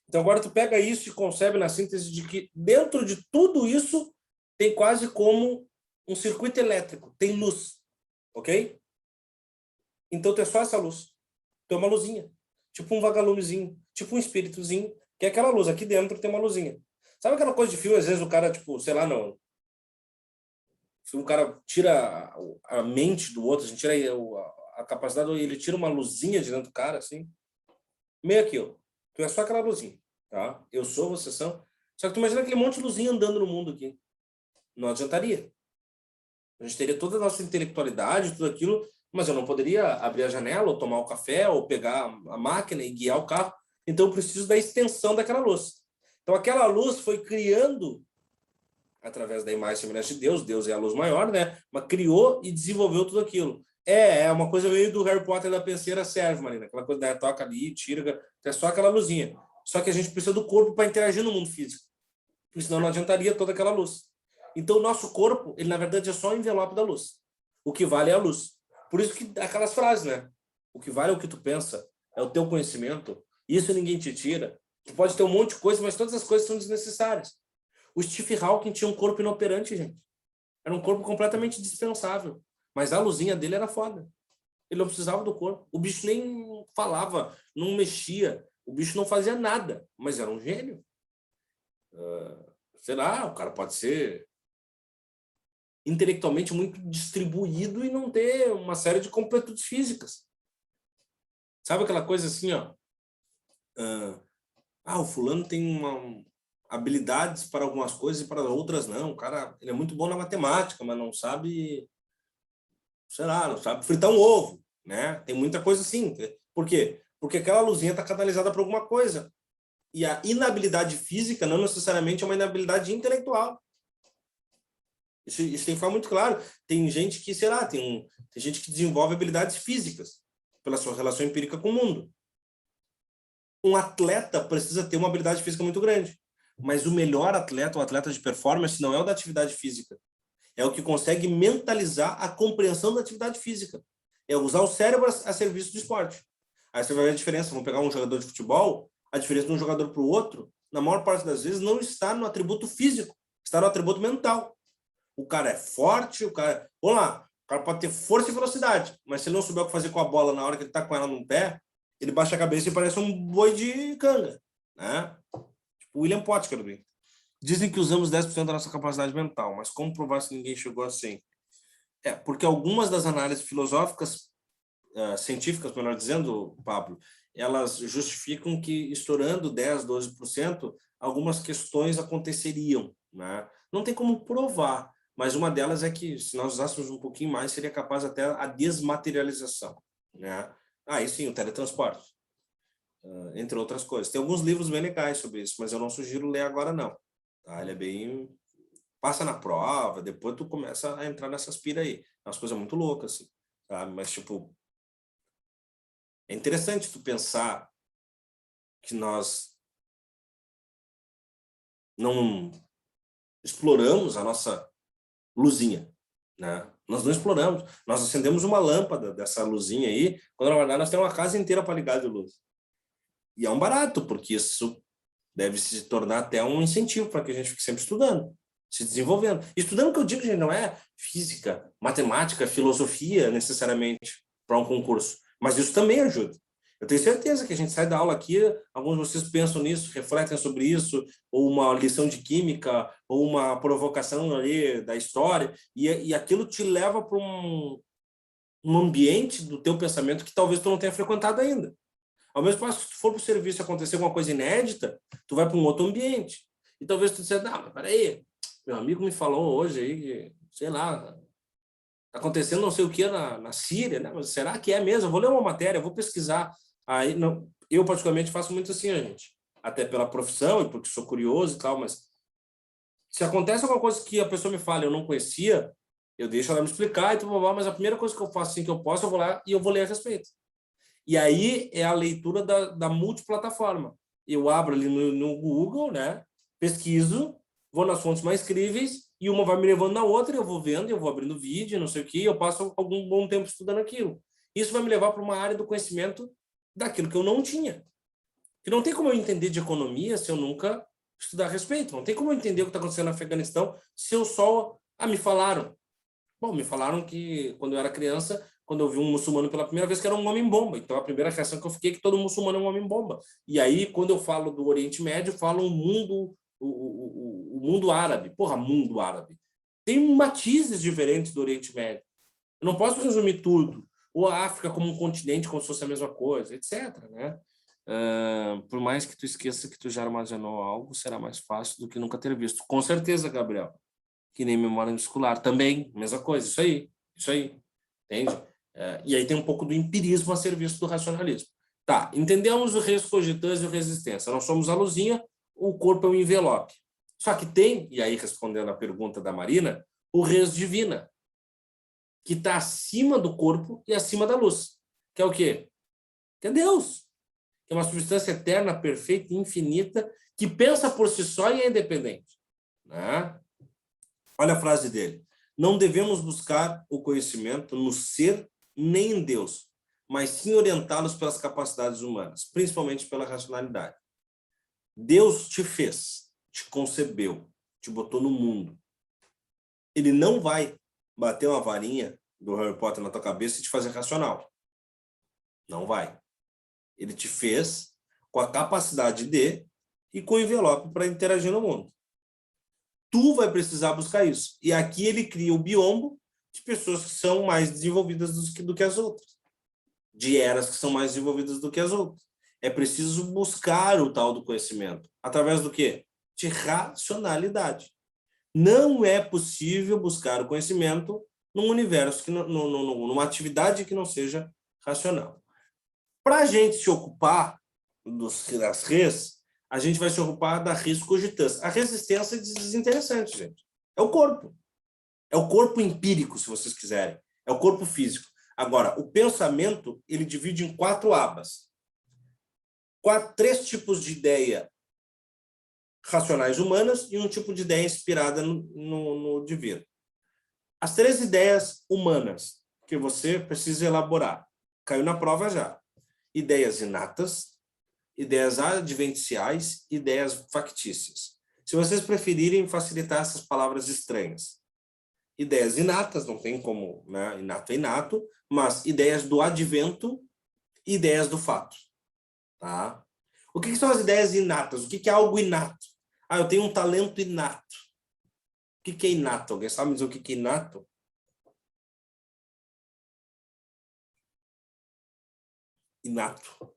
Então agora tu pega isso e concebe na síntese de que dentro de tudo isso tem quase como um circuito elétrico, tem luz, ok? Então tu é só essa luz. Tu é uma luzinha, tipo um vagalumezinho, tipo um espíritozinho, que é aquela luz. Aqui dentro tem uma luzinha. Sabe aquela coisa de fio, às vezes o cara, tipo, sei lá, não. Se um cara tira a mente do outro, a gente tira a capacidade, ele tira uma luzinha de dentro do cara, assim. Meio aquilo. Tu é só aquela luzinha, tá? Eu sou, vocês são. Só que tu imagina aquele monte de luzinha andando no mundo aqui. Não adiantaria. A gente teria toda a nossa intelectualidade, tudo aquilo, mas eu não poderia abrir a janela, ou tomar o café, ou pegar a máquina e guiar o carro. Então eu preciso da extensão daquela luz. Então aquela luz foi criando, através da imagem e semelhança de Deus, Deus é a luz maior, né? Mas criou e desenvolveu tudo aquilo. É uma coisa meio do Harry Potter da penseira serve, Marina. Aquela coisa, né? Toca ali, tira, é só aquela luzinha. Só que a gente precisa do corpo para interagir no mundo físico. Porque senão não adiantaria toda aquela luz. Então o nosso corpo, ele na verdade é só o envelope da luz. O que vale é a luz. Por isso que aquelas frases, né? O que vale é o que tu pensa, é o teu conhecimento. Isso ninguém te tira. Tu pode ter um monte de coisa, mas todas as coisas são desnecessárias. O Stephen Hawking tinha um corpo inoperante, gente. Era um corpo completamente dispensável. Mas a luzinha dele era foda. Ele não precisava do corpo. O bicho nem falava, não mexia. O bicho não fazia nada. Mas era um gênio. Sei lá, o cara pode ser intelectualmente muito distribuído e não ter uma série de completudes físicas. Sabe aquela coisa assim, ó? O fulano tem habilidades para algumas coisas e para outras não. O cara, ele é muito bom na matemática, mas não sabe, sei lá, não sabe fritar um ovo, né? Tem muita coisa assim. Por quê? Porque aquela luzinha está canalizada para alguma coisa. E a inabilidade física não necessariamente é uma inabilidade intelectual. Isso tem que ficar muito claro. Tem gente que, sei lá, tem gente que desenvolve habilidades físicas pela sua relação empírica com o mundo. Um atleta precisa ter uma habilidade física muito grande. Mas o melhor atleta, o atleta de performance, não é o da atividade física. É o que consegue mentalizar a compreensão da atividade física. É usar o cérebro a serviço do esporte. Aí você vai ver a diferença. Vamos pegar um jogador de futebol, a diferença de um jogador para o outro, na maior parte das vezes, não está no atributo físico, está no atributo mental. O cara é forte, o cara... Vamos lá, o cara pode ter força e velocidade, mas se ele não souber o que fazer com a bola na hora que ele está com ela no pé, ele baixa a cabeça e parece um boi de canga, né? Tipo o William Potker, bem. Dizem que usamos 10% da nossa capacidade mental, mas como provar se ninguém chegou assim? Porque algumas das análises filosóficas, científicas, melhor dizendo, Pablo, elas justificam que estourando 10%, 12%, algumas questões aconteceriam, né? Não tem como provar, mas uma delas é que, se nós usássemos um pouquinho mais, seria capaz até a desmaterialização, né? E sim, o teletransporte, entre outras coisas. Tem alguns livros bem legais sobre isso, mas eu não sugiro ler agora, não. Tá? Ele é bem... Passa na prova, depois tu começa a entrar nessas piras aí. É umas coisas muito loucas, assim, sabe? Mas, tipo, é interessante tu pensar que nós não exploramos a nossa luzinha, né? Nós não exploramos. Nós acendemos uma lâmpada dessa luzinha aí, quando na verdade nós temos uma casa inteira para ligar de luz. E é um barato, porque isso deve se tornar até um incentivo para que a gente fique sempre estudando, se desenvolvendo. Estudando, que eu digo, gente, não é física, matemática, filosofia, necessariamente, para um concurso. Mas isso também ajuda. Eu tenho certeza que a gente sai da aula aqui, alguns de vocês pensam nisso, refletem sobre isso, ou uma lição de química, ou uma provocação ali da história, e aquilo te leva para um ambiente do teu pensamento que talvez tu não tenha frequentado ainda. Ao mesmo passo que se tu for para o serviço e acontecer alguma coisa inédita, tu vai para um outro ambiente. E talvez tu dissesse, não, mas peraí, meu amigo me falou hoje aí que, sei lá, tá acontecendo não sei o que na Síria, né? Mas será que é mesmo? Eu vou ler uma matéria, eu vou pesquisar. Aí, não, eu particularmente faço muito assim, gente. Até pela profissão e porque sou curioso e tal, mas se acontece alguma coisa que a pessoa me fala e eu não conhecia, eu deixo ela me explicar e tudo, mas a primeira coisa que eu faço assim que eu posso, eu vou lá e eu vou ler a respeito. E aí é a leitura da multiplataforma. Eu abro ali no Google, né? Pesquiso, vou nas fontes mais críveis e uma vai me levando na outra, eu vou vendo, eu vou abrindo vídeo, não sei o que, eu passo algum bom tempo estudando aquilo. Isso vai me levar para uma área do conhecimento daquilo que eu não tinha. Que não tem como eu entender de economia se eu nunca estudar a respeito. Não tem como eu entender o que está acontecendo no Afeganistão se eu só... me falaram. Bom, me falaram que quando eu era criança, quando eu vi um muçulmano pela primeira vez, que era um homem-bomba. Então, a primeira reação que eu fiquei é que todo muçulmano é um homem-bomba. E aí, quando eu falo do Oriente Médio, eu falo o mundo árabe. Porra, mundo árabe. Tem matizes diferentes do Oriente Médio. Eu não posso resumir tudo. Ou a África como um continente, como se fosse a mesma coisa, etc. Né? Por mais que tu esqueça que tu já armazenou algo, será mais fácil do que nunca ter visto. Com certeza, Gabriel. Que nem memória muscular. Também, mesma coisa. Isso aí. Entende? E aí tem um pouco do empirismo a serviço do racionalismo. Tá, entendemos o res cogitans e o resistência. Nós somos a luzinha, o corpo é o envelope. Só que tem, e aí respondendo a pergunta da Marina, o res divina, que está acima do corpo e acima da luz. Que é o quê? Que é Deus. Que é uma substância eterna, perfeita e infinita, que pensa por si só e é independente. Né? Olha a frase dele. Não devemos buscar o conhecimento no ser nem em Deus, mas sim orientá-los pelas capacidades humanas, principalmente pela racionalidade. Deus te fez, te concebeu, te botou no mundo. Ele não vai bater uma varinha do Harry Potter na tua cabeça e te fazer racional. Não vai. Ele te fez com a capacidade de e com o envelope para interagir no mundo. Tu vai precisar buscar isso. E aqui ele cria o biombo de pessoas que são mais desenvolvidas do que as outras. De eras que são mais desenvolvidas do que as outras. É preciso buscar o tal do conhecimento. Através do quê? De racionalidade. Não é possível buscar o conhecimento num universo, numa atividade que não seja racional. Para a gente se ocupar das res, a gente vai se ocupar da res cogitans. A resistência é desinteressante, gente. É o corpo. É o corpo empírico, se vocês quiserem. É o corpo físico. Agora, o pensamento, ele divide em 4 abas. 3 tipos de ideia racionais humanas e um tipo de ideia inspirada no divino. As 3 ideias humanas que você precisa elaborar. Caiu na prova já. Ideias inatas, ideias advenciais, ideias factícias. Se vocês preferirem facilitar essas palavras estranhas. Ideias inatas, não tem como, né? Inato é inato, mas ideias do advento e ideias do fato. Tá? O que são as ideias inatas? O que é algo inato? Ah, eu tenho um talento inato. O que é inato? Alguém sabe me dizer o que é inato? Inato.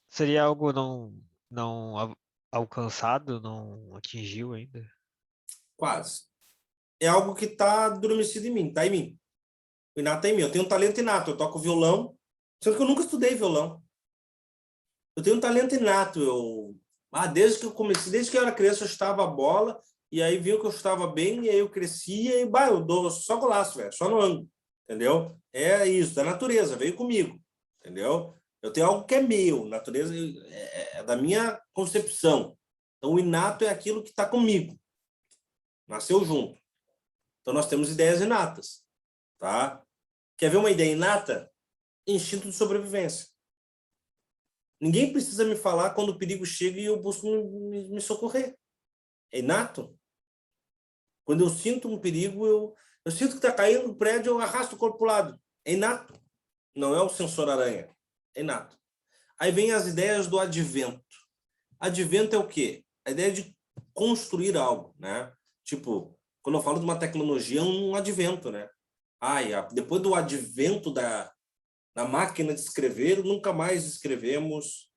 Seria algo não alcançado, não atingiu ainda? Quase. É algo que está adormecido em mim, está em mim. O inato é em mim. Eu tenho um talento inato. Eu toco violão, sendo que eu nunca estudei violão. Eu tenho um talento inato. Desde que eu comecei, desde que eu era criança, eu chutava a bola, e aí viu que eu chutava bem, e aí eu crescia, e eu dou só golaço, velho, só no ângulo. Entendeu? É isso, da natureza, veio comigo. Entendeu? Eu tenho algo que é meu, natureza é da minha concepção. Então, o inato é aquilo que está comigo. Nasceu junto. Então, nós temos ideias inatas. Tá? Quer ver uma ideia inata? Instinto de sobrevivência. Ninguém precisa me falar quando o perigo chega e eu busco me socorrer. É inato. Quando eu sinto um perigo, eu sinto que está caindo o prédio, eu arrasto o corpo para o lado. É inato. Não é o sensor aranha. É inato. Aí vem as ideias do advento. Advento é o quê? A ideia de construir algo, né? Tipo, quando eu falo de uma tecnologia, é um advento, né? Depois do advento da máquina de escrever, nunca mais escrevemos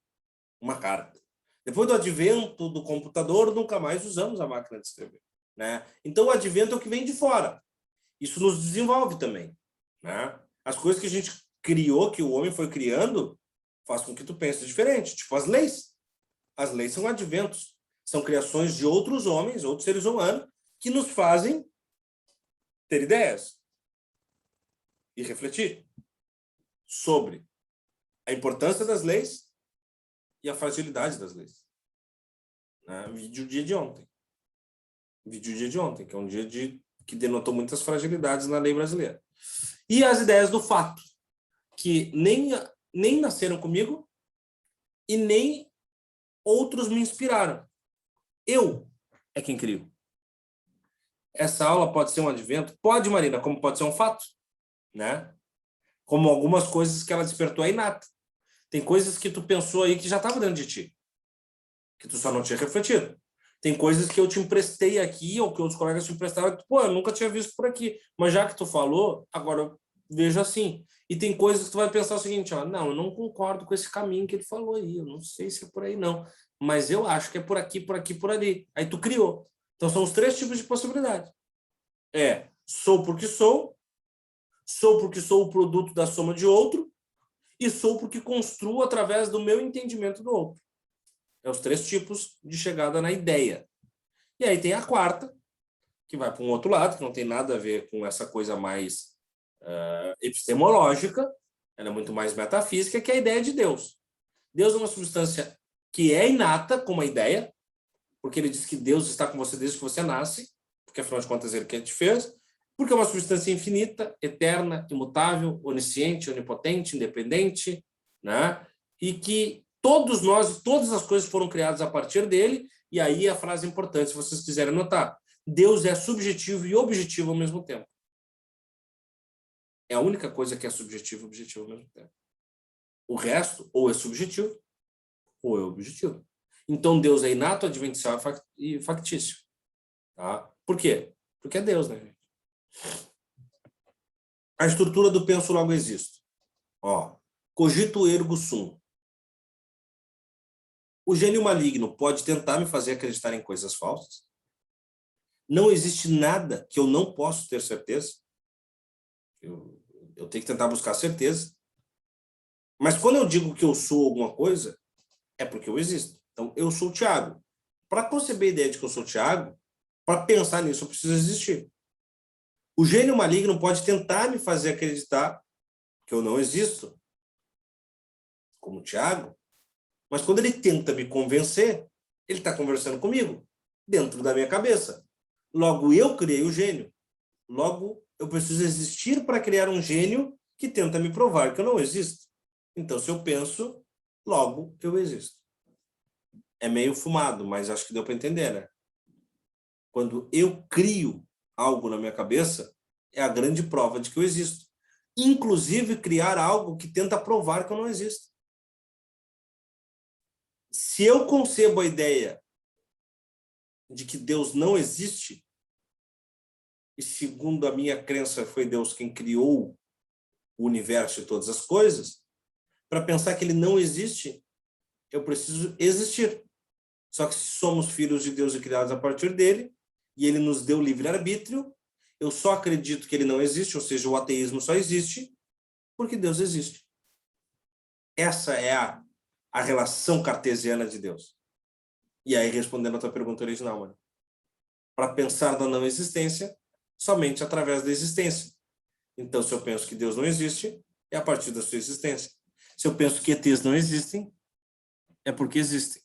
uma carta. Depois do advento do computador, nunca mais usamos a máquina de escrever, né? Então, o advento é o que vem de fora. Isso nos desenvolve também, né? As coisas que a gente criou, que o homem foi criando, faz com que tu pense diferente. Tipo as leis. As leis são adventos. São criações de outros homens, outros seres humanos, que nos fazem ter ideias e refletir sobre a importância das leis e a fragilidade das leis. Né? Vídeo dia de ontem. Vídeo dia de ontem, que é um dia que denotou muitas fragilidades na lei brasileira. E as ideias do fato, que nem nasceram comigo e nem outros me inspiraram. Eu é quem crio. Essa aula pode ser um advento? Pode, Marina, como pode ser um fato, né? Como algumas coisas que ela despertou é inata. Tem coisas que tu pensou aí que já estava dentro de ti, que tu só não tinha refletido. Tem coisas que eu te emprestei aqui, ou que outros colegas te emprestaram, que, eu nunca tinha visto por aqui. Mas já que tu falou, agora eu vejo assim. E tem coisas que tu vai pensar o seguinte, não, eu não concordo com esse caminho que ele falou aí, eu não sei se é por aí não, mas eu acho que é por aqui, por aqui, por ali. Aí tu criou. Então são os 3 tipos de possibilidade. Sou porque sou o produto da soma de outro, e sou porque construo através do meu entendimento do outro. É os 3 tipos de chegada na ideia. E aí tem a 4ª, que vai para um outro lado, que não tem nada a ver com essa coisa mais epistemológica, ela é muito mais metafísica, que é a ideia de Deus. Deus é uma substância que é inata como a ideia, porque ele diz que Deus está com você desde que você nasce, porque afinal de contas ele que te fez, porque é uma substância infinita, eterna, imutável, onisciente, onipotente, independente, né? E que todos nós, todas as coisas foram criadas a partir dele, e aí a frase importante, se vocês quiserem anotar, Deus é subjetivo e objetivo ao mesmo tempo. É a única coisa que é subjetiva e objetiva ao mesmo tempo. O resto, ou é subjetivo, ou é objetivo. Então, Deus é inato, advencial e factício. Tá? Por quê? Porque é Deus, né, gente? A estrutura do penso logo existo. Cogito ergo sum. O gênio maligno pode tentar me fazer acreditar em coisas falsas. Não existe nada que eu não possa ter certeza. Eu tenho que tentar buscar certeza. Mas quando eu digo que eu sou alguma coisa, é porque eu existo. Então, eu sou o Tiago. Para conceber a ideia de que eu sou o Tiago, Para pensar nisso, eu preciso existir. O gênio maligno pode tentar me fazer acreditar que eu não existo, como o Tiago, mas quando ele tenta me convencer, ele está conversando comigo, dentro da minha cabeça. Logo, eu criei o gênio. Logo, eu preciso existir para criar um gênio que tenta me provar que eu não existo. Então, se eu penso, logo eu existo. É meio fumado, mas acho que deu para entender, né? Quando eu crio algo na minha cabeça, é a grande prova de que eu existo. Inclusive, criar algo que tenta provar que eu não existo. Se eu concebo a ideia de que Deus não existe, e segundo a minha crença foi Deus quem criou o universo e todas as coisas, para pensar que ele não existe, eu preciso existir. Só que se somos filhos de Deus e criados a partir dele, e ele nos deu livre-arbítrio, eu só acredito que ele não existe, ou seja, o ateísmo só existe porque Deus existe. Essa é a relação cartesiana de Deus. E aí, respondendo a tua pergunta original, mano, para pensar na não existência, somente através da existência. Então, se eu penso que Deus não existe, é a partir da sua existência. Se eu penso que ETs não existem, é porque existem.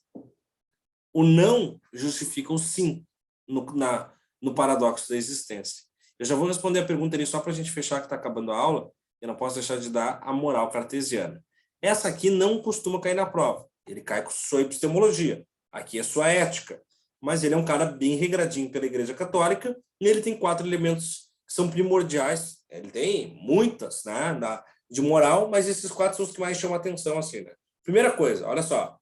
O não justifica o sim no paradoxo da existência. Eu já vou responder a pergunta ali só para a gente fechar, que está acabando a aula. Eu não posso deixar de dar a moral cartesiana. Essa aqui não costuma cair na prova. Ele cai com sua epistemologia. Aqui é sua ética. Mas ele é um cara bem regradinho pela Igreja Católica e ele tem 4 elementos que são primordiais. Ele tem muitas, né, de moral, mas esses 4 são os que mais chamam a atenção, assim, né? Primeira coisa, olha só.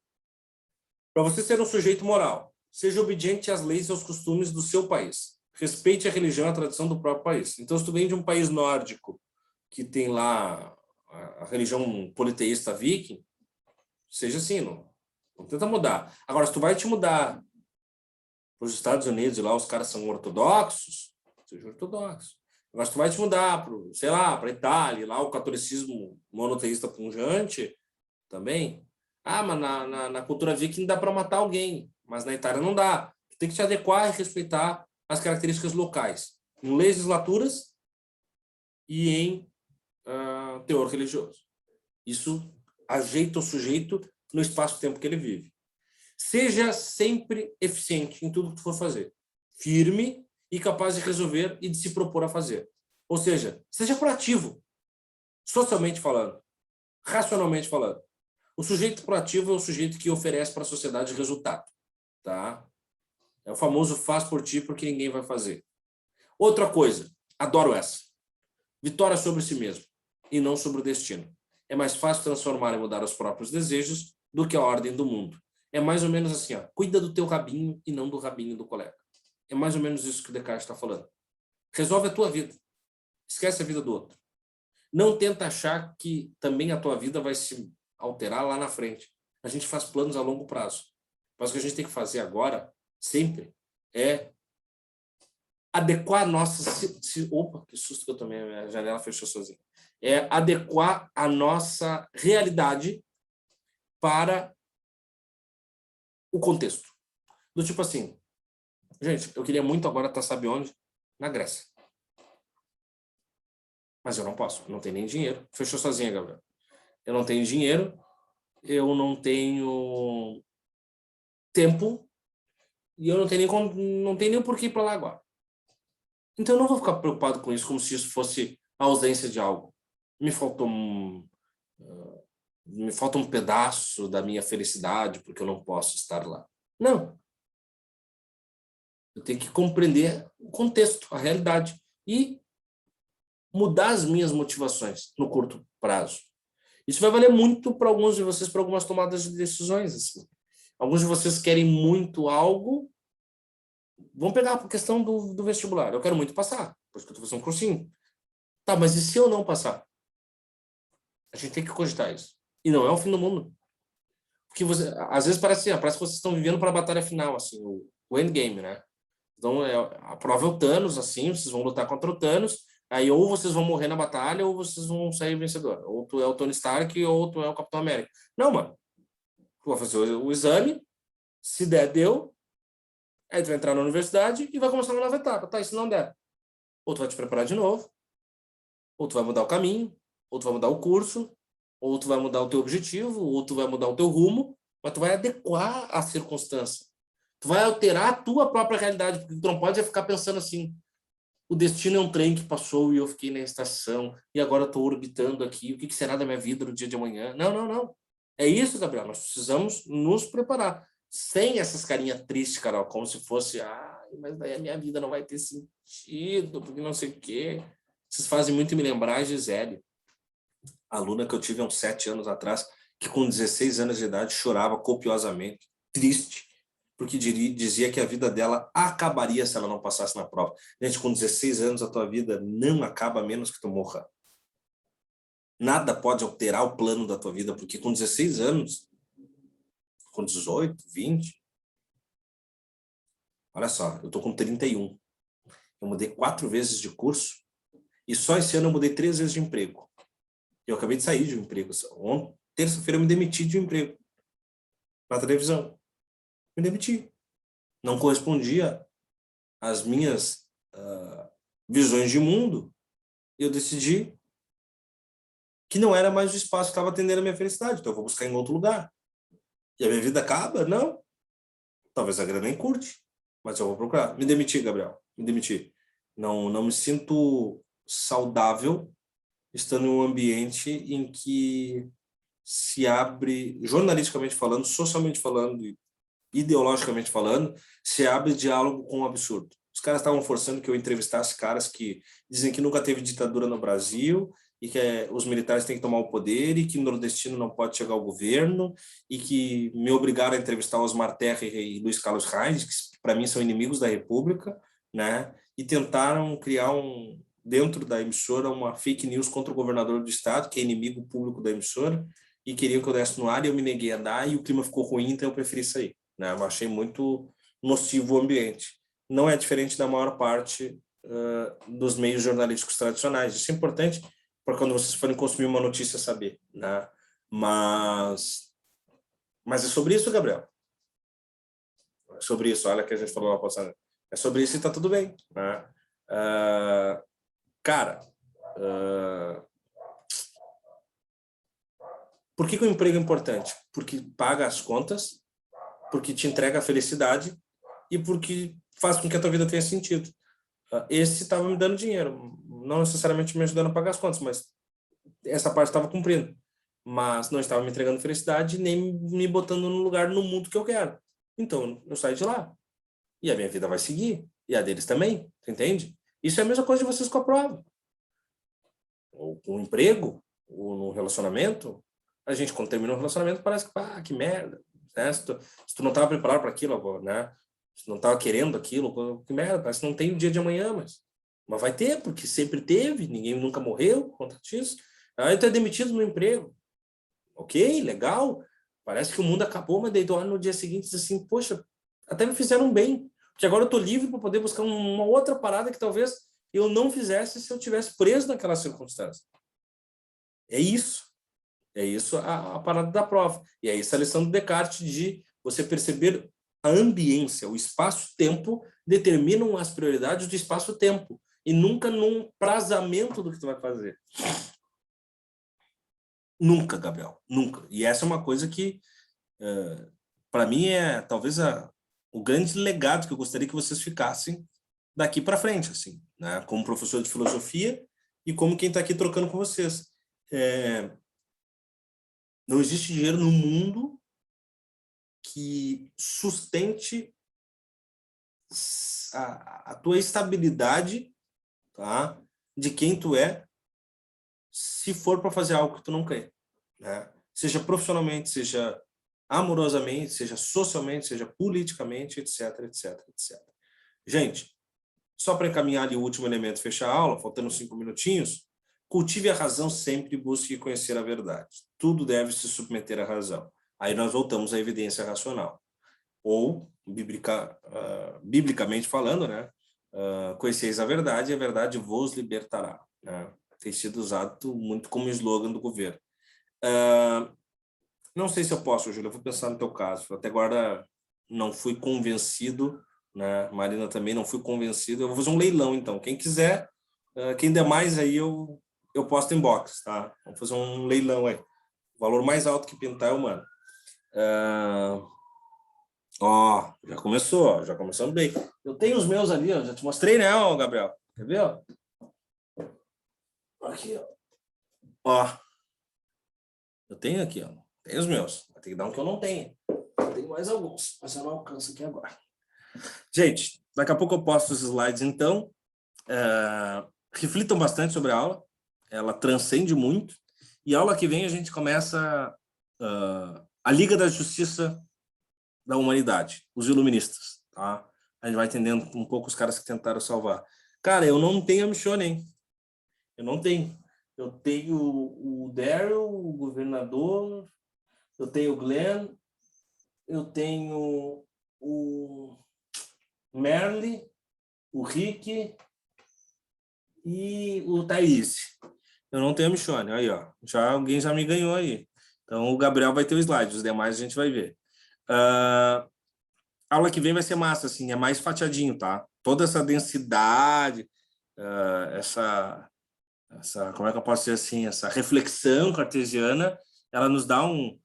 Para você ser um sujeito moral, seja obediente às leis e aos costumes do seu país. Respeite a religião e a tradição do próprio país. Então, se tu vem de um país nórdico que tem lá a religião politeísta viking, seja assim, não tenta mudar. Agora, se tu vai te mudar para os Estados Unidos e lá os caras são ortodoxos, seja ortodoxo. Agora, se tu vai te mudar para, sei lá, para a Itália, lá o catolicismo monoteísta pungente, também. Ah, mas na cultura viking dá para matar alguém, mas na Itália não dá. Tu tem que te adequar e respeitar as características locais, em legislaturas e em teor religioso. Isso ajeita o sujeito no espaço-tempo que ele vive. Seja sempre eficiente em tudo que tu for fazer. Firme e capaz de resolver e de se propor a fazer. Ou seja, seja proativo, socialmente falando, racionalmente falando. O sujeito proativo é o sujeito que oferece para a sociedade resultado. Tá? É o famoso faz por ti porque ninguém vai fazer. Outra coisa, adoro essa. Vitória sobre si mesmo e não sobre o destino. É mais fácil transformar e mudar os próprios desejos do que a ordem do mundo. É mais ou menos assim, ó, cuida do teu rabinho e não do rabinho do colega. É mais ou menos isso que o Descartes está falando. Resolve a tua vida. Esquece a vida do outro. Não tenta achar que também a tua vida vai se alterar lá na frente. A gente faz planos a longo prazo. Mas o que a gente tem que fazer agora, sempre, é adequar a nossa... Opa, que susto que eu tomei, a janela fechou sozinha. É adequar a nossa realidade para o contexto. Do tipo assim, gente, eu queria muito agora estar, sabe onde? Na Grécia. Mas eu não posso, não tenho nem dinheiro. Fechou sozinha, Gabriel. Eu não tenho dinheiro, eu não tenho tempo e eu não tenho nem por que ir para lá agora. Então eu não vou ficar preocupado com isso como se isso fosse a ausência de algo. Me falta um pedaço da minha felicidade porque eu não posso estar lá. Não. Eu tenho que compreender o contexto, a realidade e mudar as minhas motivações no curto prazo. Isso vai valer muito para alguns de vocês, para algumas tomadas de decisões. Assim. Alguns de vocês querem muito algo. Vamos pegar a questão do vestibular. Eu quero muito passar, por isso que eu estou fazendo um cursinho. Tá, mas e se eu não passar? A gente tem que cogitar isso. E não é o fim do mundo. Porque às vezes parece que vocês estão vivendo para a batalha final, assim, o endgame, né? Então, a prova é o Thanos, assim, vocês vão lutar contra o Thanos, aí ou vocês vão morrer na batalha ou vocês vão sair vencedor. Ou tu é o Tony Stark ou tu é o Capitão América. Não, mano. Tu vai fazer o exame, se der, deu, Aí tu vai entrar na universidade e vai começar uma nova etapa. Tá, e se não der? Ou tu vai te preparar de novo, ou tu vai mudar o caminho, ou tu vai mudar o curso, ou tu vai mudar o teu objetivo, ou tu vai mudar o teu rumo, mas tu vai adequar a circunstância. Tu vai alterar a tua própria realidade, porque tu não pode ficar pensando assim, o destino é um trem que passou e eu fiquei na estação, e agora eu tô orbitando aqui, o que será da minha vida no dia de amanhã? Não, não, não. É isso, Gabriel, nós precisamos nos preparar. Sem essas carinhas tristes, Carol, como se fosse, mas daí a minha vida não vai ter sentido, porque não sei o quê. Vocês fazem muito me lembrar a Gisele, aluna que eu tive há uns 7 anos atrás, que com 16 anos de idade chorava copiosamente, triste, porque dizia que a vida dela acabaria se ela não passasse na prova. Gente, com 16 anos a tua vida não acaba a menos que tu morra. Nada pode alterar o plano da tua vida, porque com 16 anos, com 18, 20, olha só, eu tô com 31. Eu mudei 4 vezes de curso e só esse ano eu mudei 3 vezes de emprego. Eu acabei de sair de um emprego. Terça-feira eu me demiti de um emprego na televisão. Me demiti. Não correspondia às minhas visões de mundo. Eu decidi que não era mais o espaço que estava atendendo a minha felicidade. Então eu vou buscar em outro lugar. E a minha vida acaba? Não. Talvez a grana nem curte, mas eu vou procurar. Me demiti, Gabriel. Me demiti. Não me sinto saudável estando em um ambiente em que se abre, jornalisticamente falando, socialmente falando, ideologicamente falando, se abre diálogo com o absurdo. Os caras estavam forçando que eu entrevistasse caras que dizem que nunca teve ditadura no Brasil e que os militares têm que tomar o poder e que o nordestino não pode chegar ao governo e que me obrigaram a entrevistar Osmar Terra e Luiz Carlos Reis, que para mim são inimigos da República, né? E tentaram criar dentro da emissora uma fake news contra o governador do estado, que é inimigo público da emissora, e queriam que eu desse no ar e eu me neguei a dar e o clima ficou ruim, então eu preferi sair, né? Eu achei muito nocivo o ambiente. Não é diferente da maior parte dos meios jornalísticos tradicionais. Isso é importante para quando vocês forem consumir uma notícia saber, né? Mas é sobre isso, Gabriel. É sobre isso, olha que a gente falou na passada. É sobre isso e tá tudo bem, né? Cara, por que o emprego é importante? Porque paga as contas, porque te entrega a felicidade e porque faz com que a tua vida tenha sentido. Esse estava me dando dinheiro, não necessariamente me ajudando a pagar as contas, mas essa parte estava cumprindo. Mas não estava me entregando felicidade nem me botando no lugar no mundo que eu quero. Então, eu saí de lá. E a minha vida vai seguir. E a deles também, entende? Isso é a mesma coisa de vocês com a prova. Ou com o emprego, ou no relacionamento. A gente, quando termina um relacionamento, parece que merda. Né? Se tu não estava preparado para aquilo, né? Se tu não estava querendo aquilo, que merda, parece que não tem o dia de amanhã, mas vai ter, porque sempre teve, ninguém nunca morreu por conta disso. Aí tu é demitido no emprego. Ok, legal. Parece que o mundo acabou, mas daí tu olha no dia seguinte e diz assim, poxa, até me fizeram bem. Porque agora eu tô livre para poder buscar uma outra parada que talvez eu não fizesse se eu tivesse preso naquela circunstância. É isso. É isso a parada da prova. E é isso a lição do Descartes de você perceber a ambiência, o espaço-tempo determinam as prioridades do espaço-tempo e nunca num prazamento do que tu vai fazer. Nunca, Gabriel, nunca. E essa é uma coisa que, para mim, é talvez o grande legado que eu gostaria que vocês ficassem daqui para frente, assim, né? Como professor de filosofia e como quem está aqui trocando com vocês. Não existe dinheiro no mundo que sustente a tua estabilidade, tá? De quem tu é, se for para fazer algo que tu não quer, né? Seja profissionalmente, seja amorosamente, seja socialmente, seja politicamente, etc, etc, etc. Gente, só para encaminhar ali o último elemento, fechar a aula, faltando 5 minutinhos, cultive a razão sempre e busque conhecer a verdade. Tudo deve se submeter à razão. Aí nós voltamos à evidência racional. Ou, biblicamente falando, né? Conheceis a verdade e a verdade vos libertará. Né? Tem sido usado muito como slogan do governo. Não sei se eu posso, Júlia, eu vou pensar no teu caso. Até agora não fui convencido né? Marina também, não fui convencido. Eu vou fazer um leilão, então. Quem quiser, quem der mais aí, eu posto em box, tá? Vamos fazer um leilão aí. O valor mais alto que pintar eu mando. Ó, já começou, ó, já começamos bem. Eu tenho os meus ali, ó, já te mostrei, né, ó, Gabriel? Quer ver, ó? Aqui, ó. Ó. Eu tenho aqui, ó. Tem os meus. Vai ter que dar um que eu não tenho. Eu tenho mais alguns, mas eu não alcanço aqui agora. Gente, daqui a pouco eu posto os slides, então. Reflitam bastante sobre a aula. Ela transcende muito. E a aula que vem a gente começa a Liga da Justiça da Humanidade, os iluministas, tá? A gente vai entendendo um pouco os caras que tentaram salvar. Cara, eu não tenho a Michonne, hein? Eu não tenho. Eu tenho o Daryl, o governador, eu tenho o Glenn, eu tenho o Merle, o Rick e o Thaís. Eu não tenho a Michonne, aí, ó. Alguém já me ganhou aí. Então, o Gabriel vai ter o slide, os demais a gente vai ver. A aula que vem vai ser massa, assim, é mais fatiadinho, tá? Toda essa densidade, essa, como é que eu posso dizer assim, essa reflexão cartesiana, ela nos dá um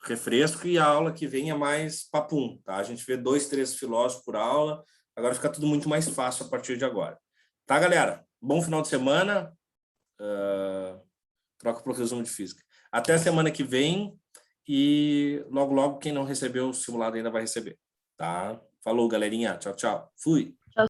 refresco, e a aula que vem é mais papum, tá? A gente vê 2, 3 filósofos por aula, agora fica tudo muito mais fácil a partir de agora. Tá, galera? Bom final de semana. Troca para o resumo de física. Até a semana que vem, e logo, logo, quem não recebeu o simulado ainda vai receber, tá? Falou, galerinha. Tchau, tchau. Fui.